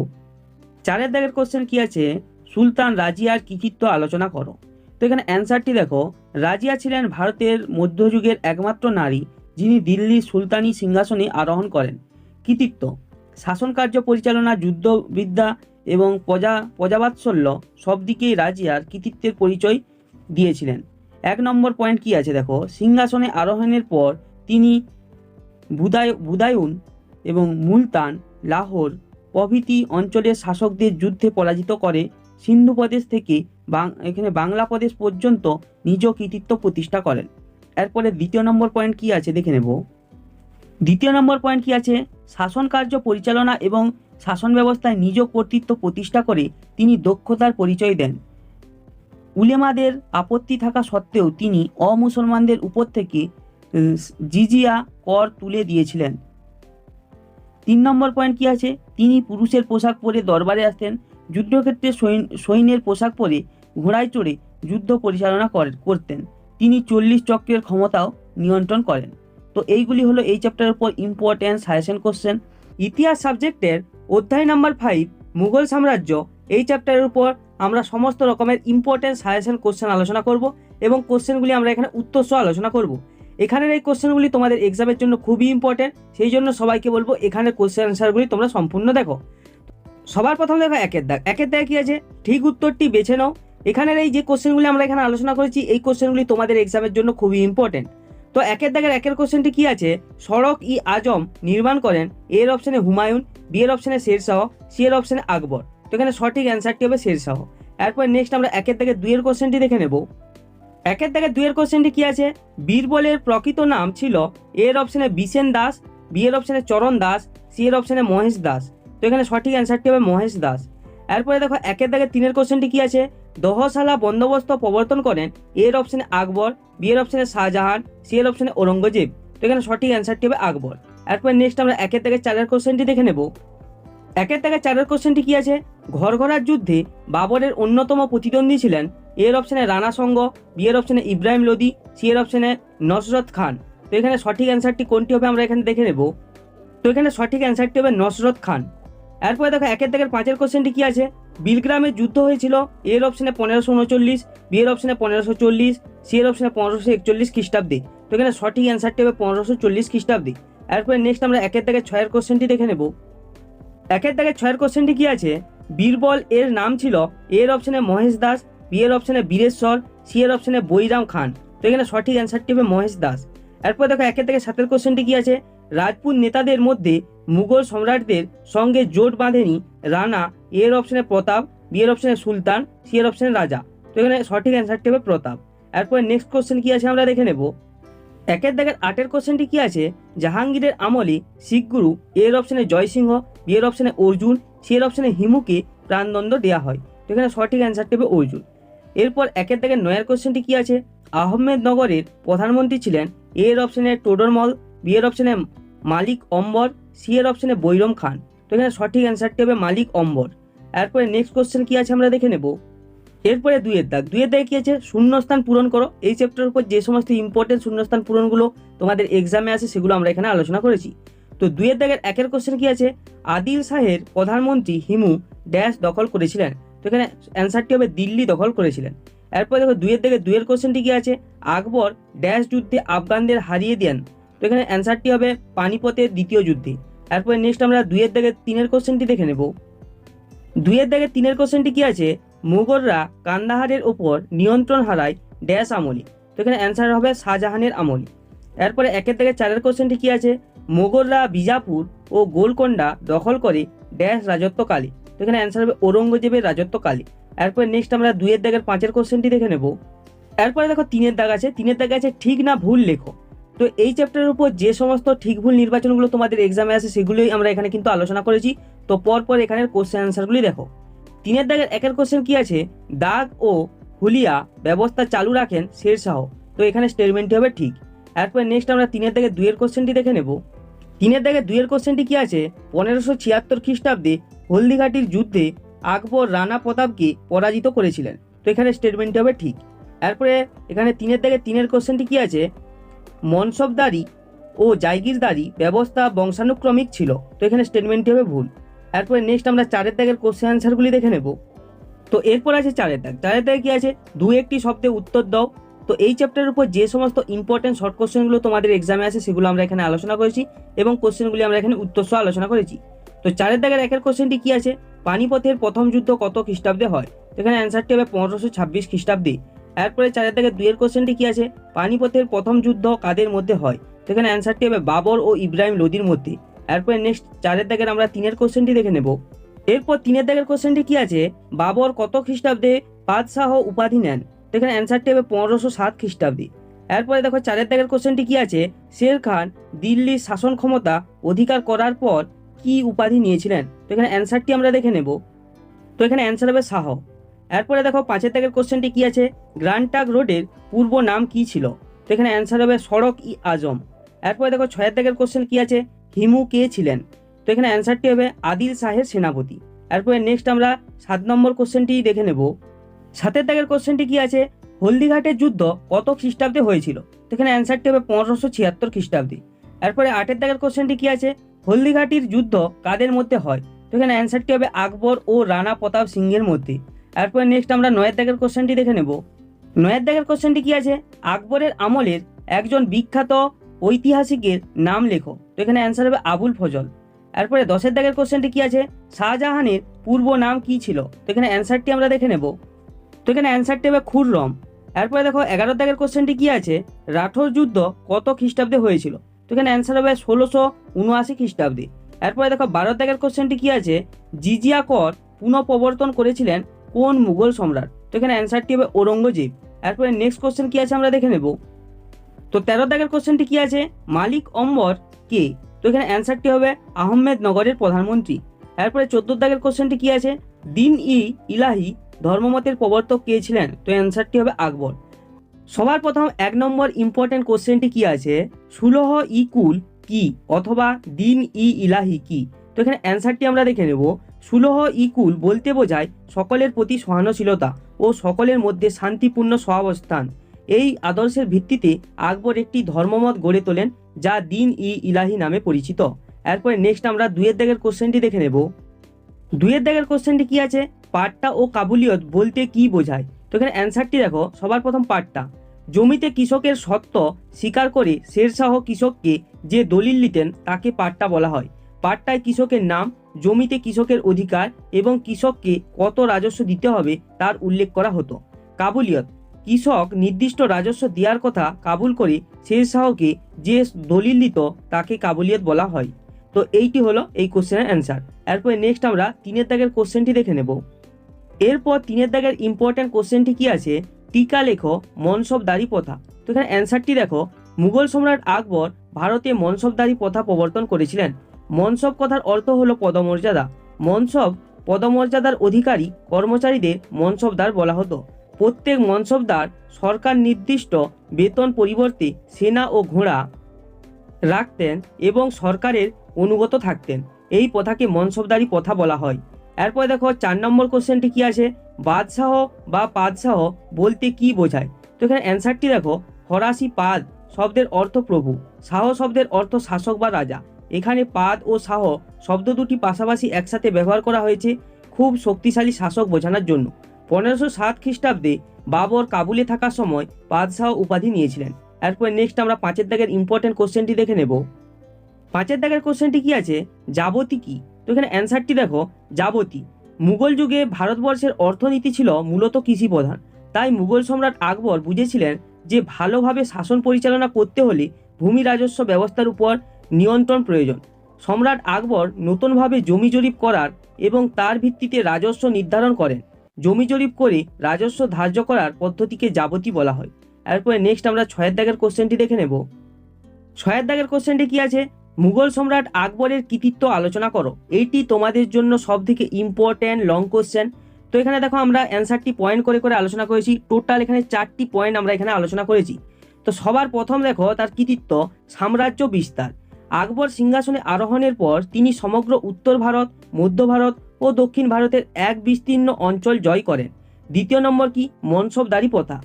4 দাগের কোশ্চেন কি আছে, সুলতান রাজিয়ার কৃতিত্ব আলোচনা করো। তো এখানে অ্যান্সারটি দেখো, রাজিয়া ছিলেন ভারতের মধ্যযুগের একমাত্র নারী যিনি দিল্লি সুলতানি সিংহাসনে আরোহণ করেন। কৃতিত্ব: শাসন কার্য পরিচালনা, যুদ্ধবিদ্যা এবং প্রজাবাৎসল্য সব দিকেই রাজিয়ার কৃতিত্বের পরিচয় দিয়েছিলেন। 1 নম্বর পয়েন্ট কি আছে দেখো, সিংহাসনে আরোহণের পর তিনি বুদায়ুন এবং মুলতান, লাহোর প্রভৃতি অঞ্চলের শাসকদের যুদ্ধে পরাজিত করে সিন্ধু প্রদেশ থেকে এখানে বাংলা প্রদেশ পর্যন্ত নিজ কৃতিত্ব প্রতিষ্ঠা করেন। এরপরে 2 নম্বর পয়েন্ট কি আছে দেখে নেব। 2 নম্বর পয়েন্ট কি আছে, শাসন কার্য পরিচালনা এবং শাসন ব্যবস্থায় নিজ কর্তৃত্ব প্রতিষ্ঠা করে তিনি দক্ষতার পরিচয় দেন। উলেমাদের আপত্তি থাকা সত্ত্বেও তিনি অমুসলমানদের উপর থেকে জিজিয়া কর তুলে দিয়েছিলেন। 3 নম্বর পয়েন্ট কি আছে, তিনি পুরুষের পোশাক পরে দরবারে আসতেন। যুদ্ধক্ষেত্রে সৈন্যের পোশাক পরে ঘোড়ায় চড়ে যুদ্ধ পরিচালনা করতেন। তিনি 40 চক্রের ক্ষমতাও নিয়ন্ত্রণ করেন। তো এইগুলি হলো এই চ্যাপ্টারের উপর ইম্পর্টেন্ট সাজেশন কোশ্চেন। ইতিহাস সাবজেক্টের অধ্যায় নাম্বার 5 মুঘল সাম্রাজ্য, এই চ্যাপ্টারের উপর আমরা সমস্ত রকমের ইম্পর্টেন্ট সাজেশন কোশ্চেন আলোচনা করব এবং কোশ্চেনগুলি আমরা এখানে উত্তর সহ আলোচনা করব। এখানের এই কোশ্চেনগুলি তোমাদের এক্সামের জন্য খুবই ইম্পর্টেন্ট, সেই জন্য সবাইকে বলবো এখানের কোশ্চেন অ্যান্সারগুলি তোমরা সম্পূর্ণ দেখো। সবার প্রথম দেখো 1 দাগ। 1 দাগে কি আছে, ঠিক উত্তরটি বেছে নাও। এখানের এই যে কোশ্চেনগুলি আমরা এখানে আলোচনা করেছি, এই কোশ্চেনগুলি তোমাদের এক্সামের জন্য খুবই ইম্পর্টেন্ট। তো 1 দাগের 1 কোশ্চেনটি কি আছে, সড়ক ই আজম নির্মাণ করেন। এর অপশনে হুমায়ুন, বি এর অপশনে শেরশাহ, সি এর অপশনে আকবর। তো এখানে সঠিক অ্যান্সারটি হবে শেরশাহ। এরপর নেক্সট আমরা 1 দাগের 2 এর কোশ্চেনটি দেখে নেব। 1 দাগের 2 এর কোশ্চেনটি কি আছে, বীরবলের প্রকৃত নাম ছিল, এর অপশনে বিসেন দাস, বি এর অপশনে চরণ দাস, সি এর অপশনে মহেশ দাস। তো এখানে সঠিক অ্যান্সারটি হবে মহেশ দাস। এরপরে দেখো 1 দাগের 3 এর কোশ্চেনটি কি আছে, দহশালা বন্দোবস্ত প্রবর্তন করেন। এর অপশনে আকবর, বি এর অপশনে শাহজাহান, সি এর অপশনে ঔরঙ্গজেব। তো এখানে সঠিক অ্যান্সারটি হবে আকবর। এরপর নেক্সট আমরা 1 দাগের 4 এর কোশ্চেনটি দেখে নেব। 1 দাগের 4 এর কোশ্চেনটি কি আছে, ঘরঘরার যুদ্ধে বাবরের অন্যতম প্রতিদ্বন্দ্বী ছিলেন। এর অপশনে রানা সঙ্গ, বি এর অপশনে ইব্রাহিম লোদি, সি এর অপশনে নসরত খান। তো এখানে সঠিক অ্যান্সারটি কোনটি হবে আমরা এখানে দেখে নেব। তো এখানে সঠিক অ্যান্সারটি হবে নসরত খান। এরপরে দেখো 1 দাগের 5 এর কোশ্চেনটি কি আছে, বিলগ্রামে যুদ্ধ হয়েছিল। এর অপশনে 1539, বি এর অপশনে 1540, সি এর অপশনে 1541 খ্রিস্টাব্দে। তো এখানে সঠিক অ্যান্সারটি হবে 1540 খ্রিস্টাব্দে। এরপরে নেক্সট আমরা 1 দাগের 6 এর কোশ্চেনটি দেখে নেব। 1 দাগের 6 এর কোশ্চেনটি কি আছে, বীরবল এর নাম ছিল। এর অপশনে মহেশ দাস, বি এর অপশনে বীরেশ্বর, সি এর অপশনে বৈরাম খান। তো এখানে সঠিক অ্যান্সারটি হবে মহেশ দাস। এরপর দেখো 1 দাগের 7 এর কোশ্চেনটি কি আছে, রাজপুত নেতাদের মধ্যে মুঘল সম্রাটদের সঙ্গে জোট বাঁধেনি রানা। এর অপশনে প্রতাপ, বি এর অপশনে সুলতান, সি এর অপশনে রাজা। তো এখানে সঠিক অ্যান্সারটি হবে প্রতাপ। এরপর নেক্সট কোশ্চেন কি আছে আমরা দেখে নেব। 1 দাগের 8 এর কোশ্চেনটি কি আছে, জাহাঙ্গীরের আমলে শিখ গুরু। এর অপশনে জয়সিংহ, বি এর অপশনে অর্জুন, সি এর অপশনে হিমুকে প্রাণদণ্ড দেওয়া হয়। তো এখানে সঠিক অ্যান্সারটি হবে অর্জুন। এরপর 1 দাগের 9 এর কোশ্চেনটি কি আছে, আহমেদনগরের প্রধানমন্ত্রী ছিলেন। এর অপশনে টোডরমল, বি এর অপশনে মালিক অম্বর, সি এর অপশনে বৈরম খান। তো এখানে সঠিক অ্যান্সারটি হবে মালিক অম্বর। এরপরে নেক্সট কোশ্চেন কি আছে আমরা দেখে নেব। এরপরে 2 দাগ। 2 দাগে কি আছে, শূন্যস্থান পূরণ করো। এই চ্যাপ্টারের উপর যে সমস্ত ইম্পর্টেন্ট শূন্যস্থান পূরণগুলো তোমাদের এক্সামে আসে সেগুলো আমরা এখানে আলোচনা করেছি। তো 2 দাগের 1 কোশ্চেন কি আছে, আদিল শাহের প্রধানমন্ত্রী হিমু ড্যাশ দখল করেছিলেন। তো এখানে অ্যান্সারটি হবে দিল্লি দখল করেছিলেন। এরপর দেখো 2 দাগের 2 এর কোশ্চেনটি কি আছে, আকবর ড্যাশ যুদ্ধে আফগানদের হারিয়ে দেন। তো এখানে অ্যান্সারটি হবে পানিপথের দ্বিতীয় যুদ্ধে। এরপরে নেক্সট আমরা 2 দাগের 3 এর কোশ্চেনটি দেখে নেব। 2 দাগের 3 এর কোশ্চেনটি কি আছে, মুঘলরা কান্দাহারের ওপর নিয়ন্ত্রণ হারায় ড্যাশ আমলে। তো এখানে অ্যান্সার হবে শাহজাহানের আমলে। এরপরে 1 দাগের 4 এর কোশ্চেনটি কি আছে, মুঘলরা বিজাপুর ও গোলকোন্ডা দখল করে ড্যাশ রাজত্বকালে। তো এখানে অ্যান্সার হবে ঔরঙ্গজেবের রাজত্বকালে। এরপরে নেক্সট আমরা 2 দাগের 5 এর কোশ্চেনটি দেখে নেব। এরপরে দেখো 3 দাগ আছে। 3 দাগে আছে ঠিক না ভুল লেখো। তো এই চ্যাপ্টারের উপর যে সমস্ত ঠিক ভুল নির্বাচনগুলো তোমাদের এক্সামে আসে সেগুলোই আমরা এখানে কিন্তু আলোচনা করেছি। তো পরপর এখানের কোশ্চেন অ্যান্সারগুলি দেখো। 3 দাগের 1 কোশ্চেন কি আছে, দাগ ও হুলিয়া ব্যবস্থা চালু রাখেন শেরশাহ। তো এখানে স্টেটমেন্টটি হবে ঠিক। এরপরে নেক্সট আমরা 3-এর দাগে 2-এর কোশ্চেনটি দেখে নেব। 3-এর দাগে 2-এর কোশ্চেনটি কি আছে, 1576 খ্রিস্টাব্দে হলদিঘাটির যুদ্ধে আকবর রানা প্রতাপকে পরাজিত করেছিলেন। তো এখানে স্টেটমেন্টটি হবে ঠিক। এরপরে এখানে 3-এর দাগে 3-এর কোশ্চেনটি কি আছে, মনসবদারি ও জায়গিরদারি ব্যবস্থা বংশানুক্রমিক ছিল। তো এখানে স্টেটমেন্টটি হবে ভুল। এরপরে নেক্সট আমরা 4-এর দাগের কোশ্চেন অ্যান্সারগুলি দেখে নেব। তো এরপর আছে 4-এর দাগ। 4-এর দাগে কি আছে, দু একটি শব্দে উত্তর দাও। তো এই চ্যাপ্টারের উপর যে সমস্ত ইম্পর্টেন্ট শর্ট কোশ্চেনগুলো তোমাদের এক্সামে আসে সেগুলো আমরা এখানে আলোচনা করেছি এবং কোশ্চেনগুলি আমরা এখানে উত্তর সহ আলোচনা করেছি। তো 4-এর দাগের 1-এর কোশ্চেনটি কি আছে, পানিপথের প্রথম যুদ্ধ কত খ্রিস্টাব্দে হয়? তো এখানে অ্যান্সারটি হবে 1526 খ্রিস্টাব্দে। এরপরে 4-এর দাগের 2-এর কোশ্চেনটি কি আছে, পানিপথের প্রথম যুদ্ধ কাদের মধ্যে হয়? তো এখানে অ্যান্সারটি হবে বাবর ও ইব্রাহিম লোদির মধ্যে। এরপরে নেক্সট 4-এর দাগের আমরা 3-এর কোশ্চেনটি দেখে নেব। এরপর 3-এর দাগের কোশ্চেনটি কি আছে, বাবর কত খ্রিস্টাব্দে বাদশাহ উপাধি নেন? তো এখানে অ্যান্সারটি হবে 1507 খ্রিস্টাব্দে। এরপরে দেখো 4-এর দাগের কোশ্চেনটি কি আছে, শের খান দিল্লির শাসন ক্ষমতা অধিকার করার পর কি উপাধি নিয়েছিলেন? তো এখানে অ্যান্সারটি আমরা দেখে নেব। তো এখানে অ্যান্সার হবে শাহ। এরপরে দেখো 5-এর দাগের কোশ্চেনটি কি আছে, গ্র্যান্ড ট্রাঙ্ক রোডের পূর্ব নাম কি ছিল? তো এখানে অ্যান্সার হবে সড়ক ই আজম। এরপরে দেখো 6-এর দাগের কোশ্চেন কি আছে, হিমু কে ছিলেন? তো এখানে অ্যান্সারটি হবে আদিল শাহের সেনাপতি। এরপরে নেক্সট আমরা 7 নম্বর কোশ্চেনটি দেখে নেব। 7-এর দাগের কোশ্চেনটি কি আছে, হলদিঘাটের যুদ্ধ কত খ্রিস্টাব্দে হয়েছিল? তো এখানে অ্যান্সারটি হবে 1576 খ্রিস্টাব্দে। এরপরে 8-এর দাগের কোশ্চেনটি কি আছে, হলদিঘাটির যুদ্ধ কাদের মধ্যে হয়? তো এখানে অ্যান্সারটি হবে আকবর ও রানা প্রতাপ সিংহের মধ্যে। এরপরে নেক্সট আমরা 9-এর দাগের কোশ্চেনটি দেখে নেব। 9-এর দাগের কোশ্চেনটি কি আছে, আকবরের আমলের একজন বিখ্যাত ঐতিহাসিকের নাম লেখো। তো এখানে অ্যান্সার হবে আবুল ফজল। এরপরে 10-এর দাগের কোশ্চেনটি কি আছে, শাহজাহানের পূর্ব নাম কি ছিল? তো এখানে অ্যান্সারটি আমরা দেখে নেব। তো এখানে অ্যান্সারটি হবে খুররম। এরপরে দেখো 11 দাগের কোশ্চেনটি কি আছে, রাঠোর যুদ্ধ কত খ্রিস্টাব্দে হয়েছিল? তো এখানে অ্যান্সার হবে 1679 খ্রিস্টাব্দে। এরপরে দেখো 12 দাগের কোশ্চেনটি কি আছে, জিজিয়া কর পুনঃপ্রবর্তন করেছিলেন কোন মুঘল সম্রাট? তো এখানে অ্যান্সারটি হবে ঔরঙ্গজেব। এরপরে নেক্সট কোশ্চেন কি আছে আমরা দেখে নেব। তো 13 দাগের কোশ্চেনটি কি আছে, মালিক অম্বর কে? তো এখানে অ্যান্সারটি হবে আহমেদনগরের প্রধানমন্ত্রী। এরপরে 14 দাগের কোশ্চেনটি কি আছে, দিন ই ইলাহি ধর্মমতের প্রবর্তক কে ছিলেন? তো অ্যান্সারটি হবে আকবর। সবার প্রথম 1 নম্বর ইম্পর্টেন্ট কোশ্চেনটি কি আছে, সুলহ ই কুল কি অথবা দিন ই ইলাহি কি? তো এখানে অ্যান্সারটি আমরা দেখে নেব। সুলহ ই কুল বলতে বোঝায় সকলের প্রতি সহানুশীলতা ও সকলের মধ্যে শান্তিপূর্ণ সহাবস্থান। এই আদর্শের ভিত্তিতে আকবর একটি ধর্মমত গড়ে তোলেন যা দিন ই ইলাহি নামে পরিচিত। এরপরে নেক্সট আমরা 2-এর দাগের কোশ্চেনটি দেখে নেব। 2-এর দাগের কোশ্চেনটি কি আছে, পাট্টা ও কাবুলিয়ত বলতে কি বোঝায়? তো এখানে অ্যান্সারটি দেখো। সবার প্রথম পাট্টা, জমিতে কৃষকের সত্ত্ব স্বীকার করে শেরশাহ কৃষককে যে দলিল দিতেন তাকে পাট্টা বলা হয়। পাট্টায় কৃষকের নাম, জমিতে কৃষকের অধিকার এবং কৃষককে কত রাজস্ব দিতে হবে তার উল্লেখ করা হতো। কাবুলিয়ত, কৃষক নির্দিষ্ট রাজস্ব দেওয়ার কথা কাবুল করে শেরশাহকে যে দলিল দিত তাকে কাবুলিয়ত বলা হয়। তো এইটি হলো এই কোশ্চেনের অ্যান্সার। এরপরে নেক্সট আমরা 3-এর দাগের কোশ্চেনটি দেখে নেব। এরপর 3-এর দাগের ইম্পর্টেন্ট কোশ্চেনটি কি আছে, টিকা লেখো মনসবদারি প্রথা। তো এখানে অ্যান্সারটি দেখো, মুঘল সম্রাট আকবর ভারতে মনসবদারি প্রথা প্রবর্তন করেছিলেন। মনসব কথার অর্থ হলো পদমর্যাদা। মনসব পদমর্যাদার অধিকারী কর্মচারীদের মনসবদার বলা হতো। প্রত্যেক মনসবদার সরকার নির্দিষ্ট বেতন পরিবর্তে সেনা ও ঘোড়া রাখতেন এবং সরকারের অনুগত থাকতেন। এই প্রথাকে মনসবদারি প্রথা বলা হয়। এরপর দেখো 4 নম্বর কোশ্চেনটি কি আছে, বাদশাহ বা পাদশাহ বলতে কি বোঝায়? তো এখানে অ্যান্সারটি দেখো, ফরাসি পাদ শব্দের অর্থ প্রভু, শাহ শব্দের অর্থ শাসক বা রাজা। এখানে পাদ ও শাহ শব্দ দুটি পাশাপাশি একসাথে ব্যবহার করা হয়েছে খুব শক্তিশালী শাসক বোঝানোর জন্য। 1507 খ্রিস্টাব্দে বাবর কাবুলে থাকার সময় পাদশাহ উপাধি নিয়েছিলেন। এরপর নেক্সট আমরা 5-এর দাগের ইম্পর্টেন্ট কোশ্চেনটি দেখে নেব। 5-এর দাগের কোশ্চেনটি কি আছে, যাবতী কি? তো এখানে অ্যান্সারটি দেখো, যাবতী মুঘল যুগে ভারতবর্ষের অর্থনীতি ছিল মূলত কৃষি প্রধান। তাই মুঘল সম্রাট আকবর বুঝেছিলেন যে ভালোভাবে শাসন পরিচালনা করতে হলে ভূমি রাজস্ব ব্যবস্থার উপর নিয়ন্ত্রণ প্রয়োজন। সম্রাট আকবর নতুনভাবে জমি জরিপ করার এবং তার ভিত্তিতে রাজস্ব নির্ধারণ করেন। জমি জরিপ করে রাজস্ব ধার্য করার পদ্ধতিকে যাবতী বলা হয়। এরপরে নেক্সট আমরা 6-এর দাগের কোশ্চেনটি দেখে নেব। 6-এর দাগের কোশ্চেনটি কি আছে, মুঘল সম্রাট আকবরের কৃতিত্ব আলোচনা করো। এইটি তোমাদের জন্য সব থেকে ইম্পর্টেন্ট লং কোশ্চেন। তো এখানে দেখো আমরা অ্যান্সারটি পয়েন্ট করে করে আলোচনা করেছি। টোটাল এখানে 4টি পয়েন্ট আমরা এখানে আলোচনা করেছি। তো সবার প্রথম দেখো তার কৃতিত্ব সাম্রাজ্য বিস্তার। আকবর সিংহাসনে আরোহণের পর তিনি সমগ্র উত্তর ভারত, মধ্য ভারত ও দক্ষিণ ভারতের এক বিস্তীর্ণ অঞ্চল জয় করেন। দ্বিতীয় নম্বর কি মনসবদারি প্রথা।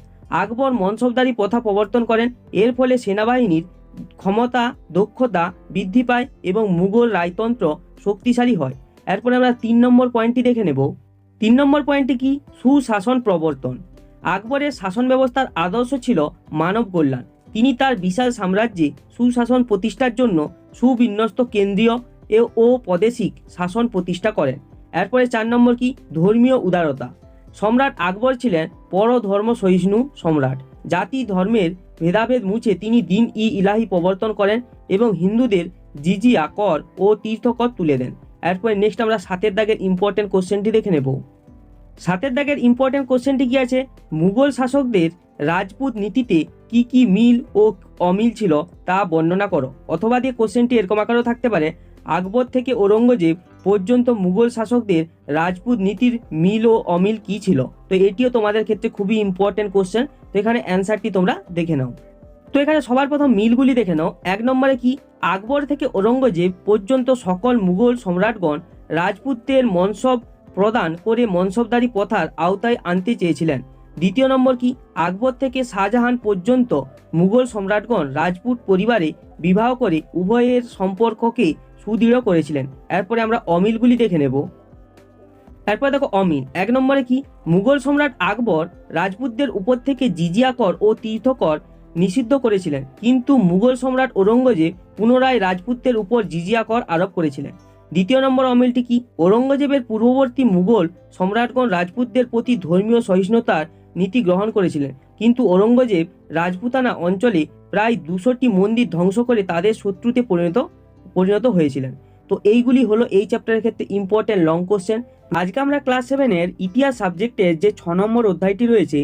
আকবর মনসবদারি প্রথা প্রবর্তন করেন। এর ফলে সেনাবাহিনীর ক্ষমতা, দক্ষতা বৃদ্ধি পায় এবং মুঘল রাজতন্ত্র শক্তিশালী হয়। এরপরে আমরা 3 নম্বর পয়েন্টটি দেখে নেব। 3 নম্বর পয়েন্টটি কি সুশাসন প্রবর্তন। আকবরের শাসন ব্যবস্থার আদর্শ ছিল মানব কল্যাণ। তিনি তার বিশাল সাম্রাজ্যে সুশাসন প্রতিষ্ঠার জন্য সুবিন্যস্ত কেন্দ্রীয় ও প্রাদেশিক শাসন প্রতিষ্ঠা করেন। এরপরে 4 নম্বর কি ধর্মীয় উদারতা। সম্রাট আকবর ছিলেন পরধর্ম সহিষ্ণু সম্রাট। জাতি ধর্মের ভেদাভেদ মুছে তিনি দিন ইলাহি প্রবর্তন করেন এবং হিন্দুদের জিজিয়া কর ও তীর্থকর তুলে দেন। এরপরে নেক্সট আমরা 7 দাগের ইম্পর্টেন্ট কোশ্চেনটি দেখে নেব। 7 দাগের ইম্পর্টেন্ট কোশ্চেনটি কি আছে, মুঘল শাসকদের রাজপুত নীতিতে কি কি মিল ও অমিল ছিল তা বর্ণনা করো। অথবা দিয়ে কোশ্চেনটি এরকম আকারেও থাকতে পারে, আকবর থেকে ঔরঙ্গজেব পর্যন্ত মুঘল শাসকদের রাজপুত নীতির মিল ও অমিল কি ছিল। তো এটিও তোমাদের ক্ষেত্রে খুবই ইম্পর্টেন্ট কোশ্চেন। তো এখানে অ্যান্সারটি তোমরা দেখে নাও। তো এখানে সবার প্রথম মিলগুলি দেখে নাও। 1 নম্বরে কি আকবর থেকে ঔরঙ্গজেব পর্যন্ত সকল মুঘল সম্রাটগণ রাজপুতদের মনসব প্রদান করে মনসবদারি প্রথার আওতায় আনতে চেয়েছিলেন। দ্বিতীয় নম্বর কি আকবর থেকে শাহজাহান পর্যন্ত মুঘল সম্রাটগণ রাজপুত পরিবারে বিবাহ করে উভয়ের সম্পর্ককে সুদৃঢ় করেছিলেন। এরপরে আমরা অমিলগুলি দেখে নেব। এরপর দেখো অমিল। 1 নম্বরে কি মুঘল সম্রাট আকবর রাজপুতদের উপর থেকে জিজিয়া কর ও তীর্থকর নিষিদ্ধ করেছিলেন, কিন্তু মুঘল সম্রাট ঔরঙ্গজেব পুনরায় রাজপুতদের উপর জিজিয়া কর আরোপ করেছিলেন। দ্বিতীয় নম্বর অমিলটি কি ঔরঙ্গজেবের পূর্ববর্তী মুঘল সম্রাটগণ রাজপুতদের প্রতি ধর্মীয় সহিষ্ণুতার নীতি গ্রহণ করেছিলেন, কিন্তু ঔরঙ্গজেব রাজপুতানা অঞ্চলে প্রায় 200টি মন্দির ধ্বংস করে তাদের শত্রুতে পরিণত হয়েছিলেন। তো এইগুলি হলো এই চ্যাপ্টারের ক্ষেত্রে ইম্পর্টেন্ট লং কোশ্চেন। আজকে আমরা ক্লাস 7-এর ইতিহাস সাবজেক্টের যে 6 নম্বর অধ্যায়টি রয়েছে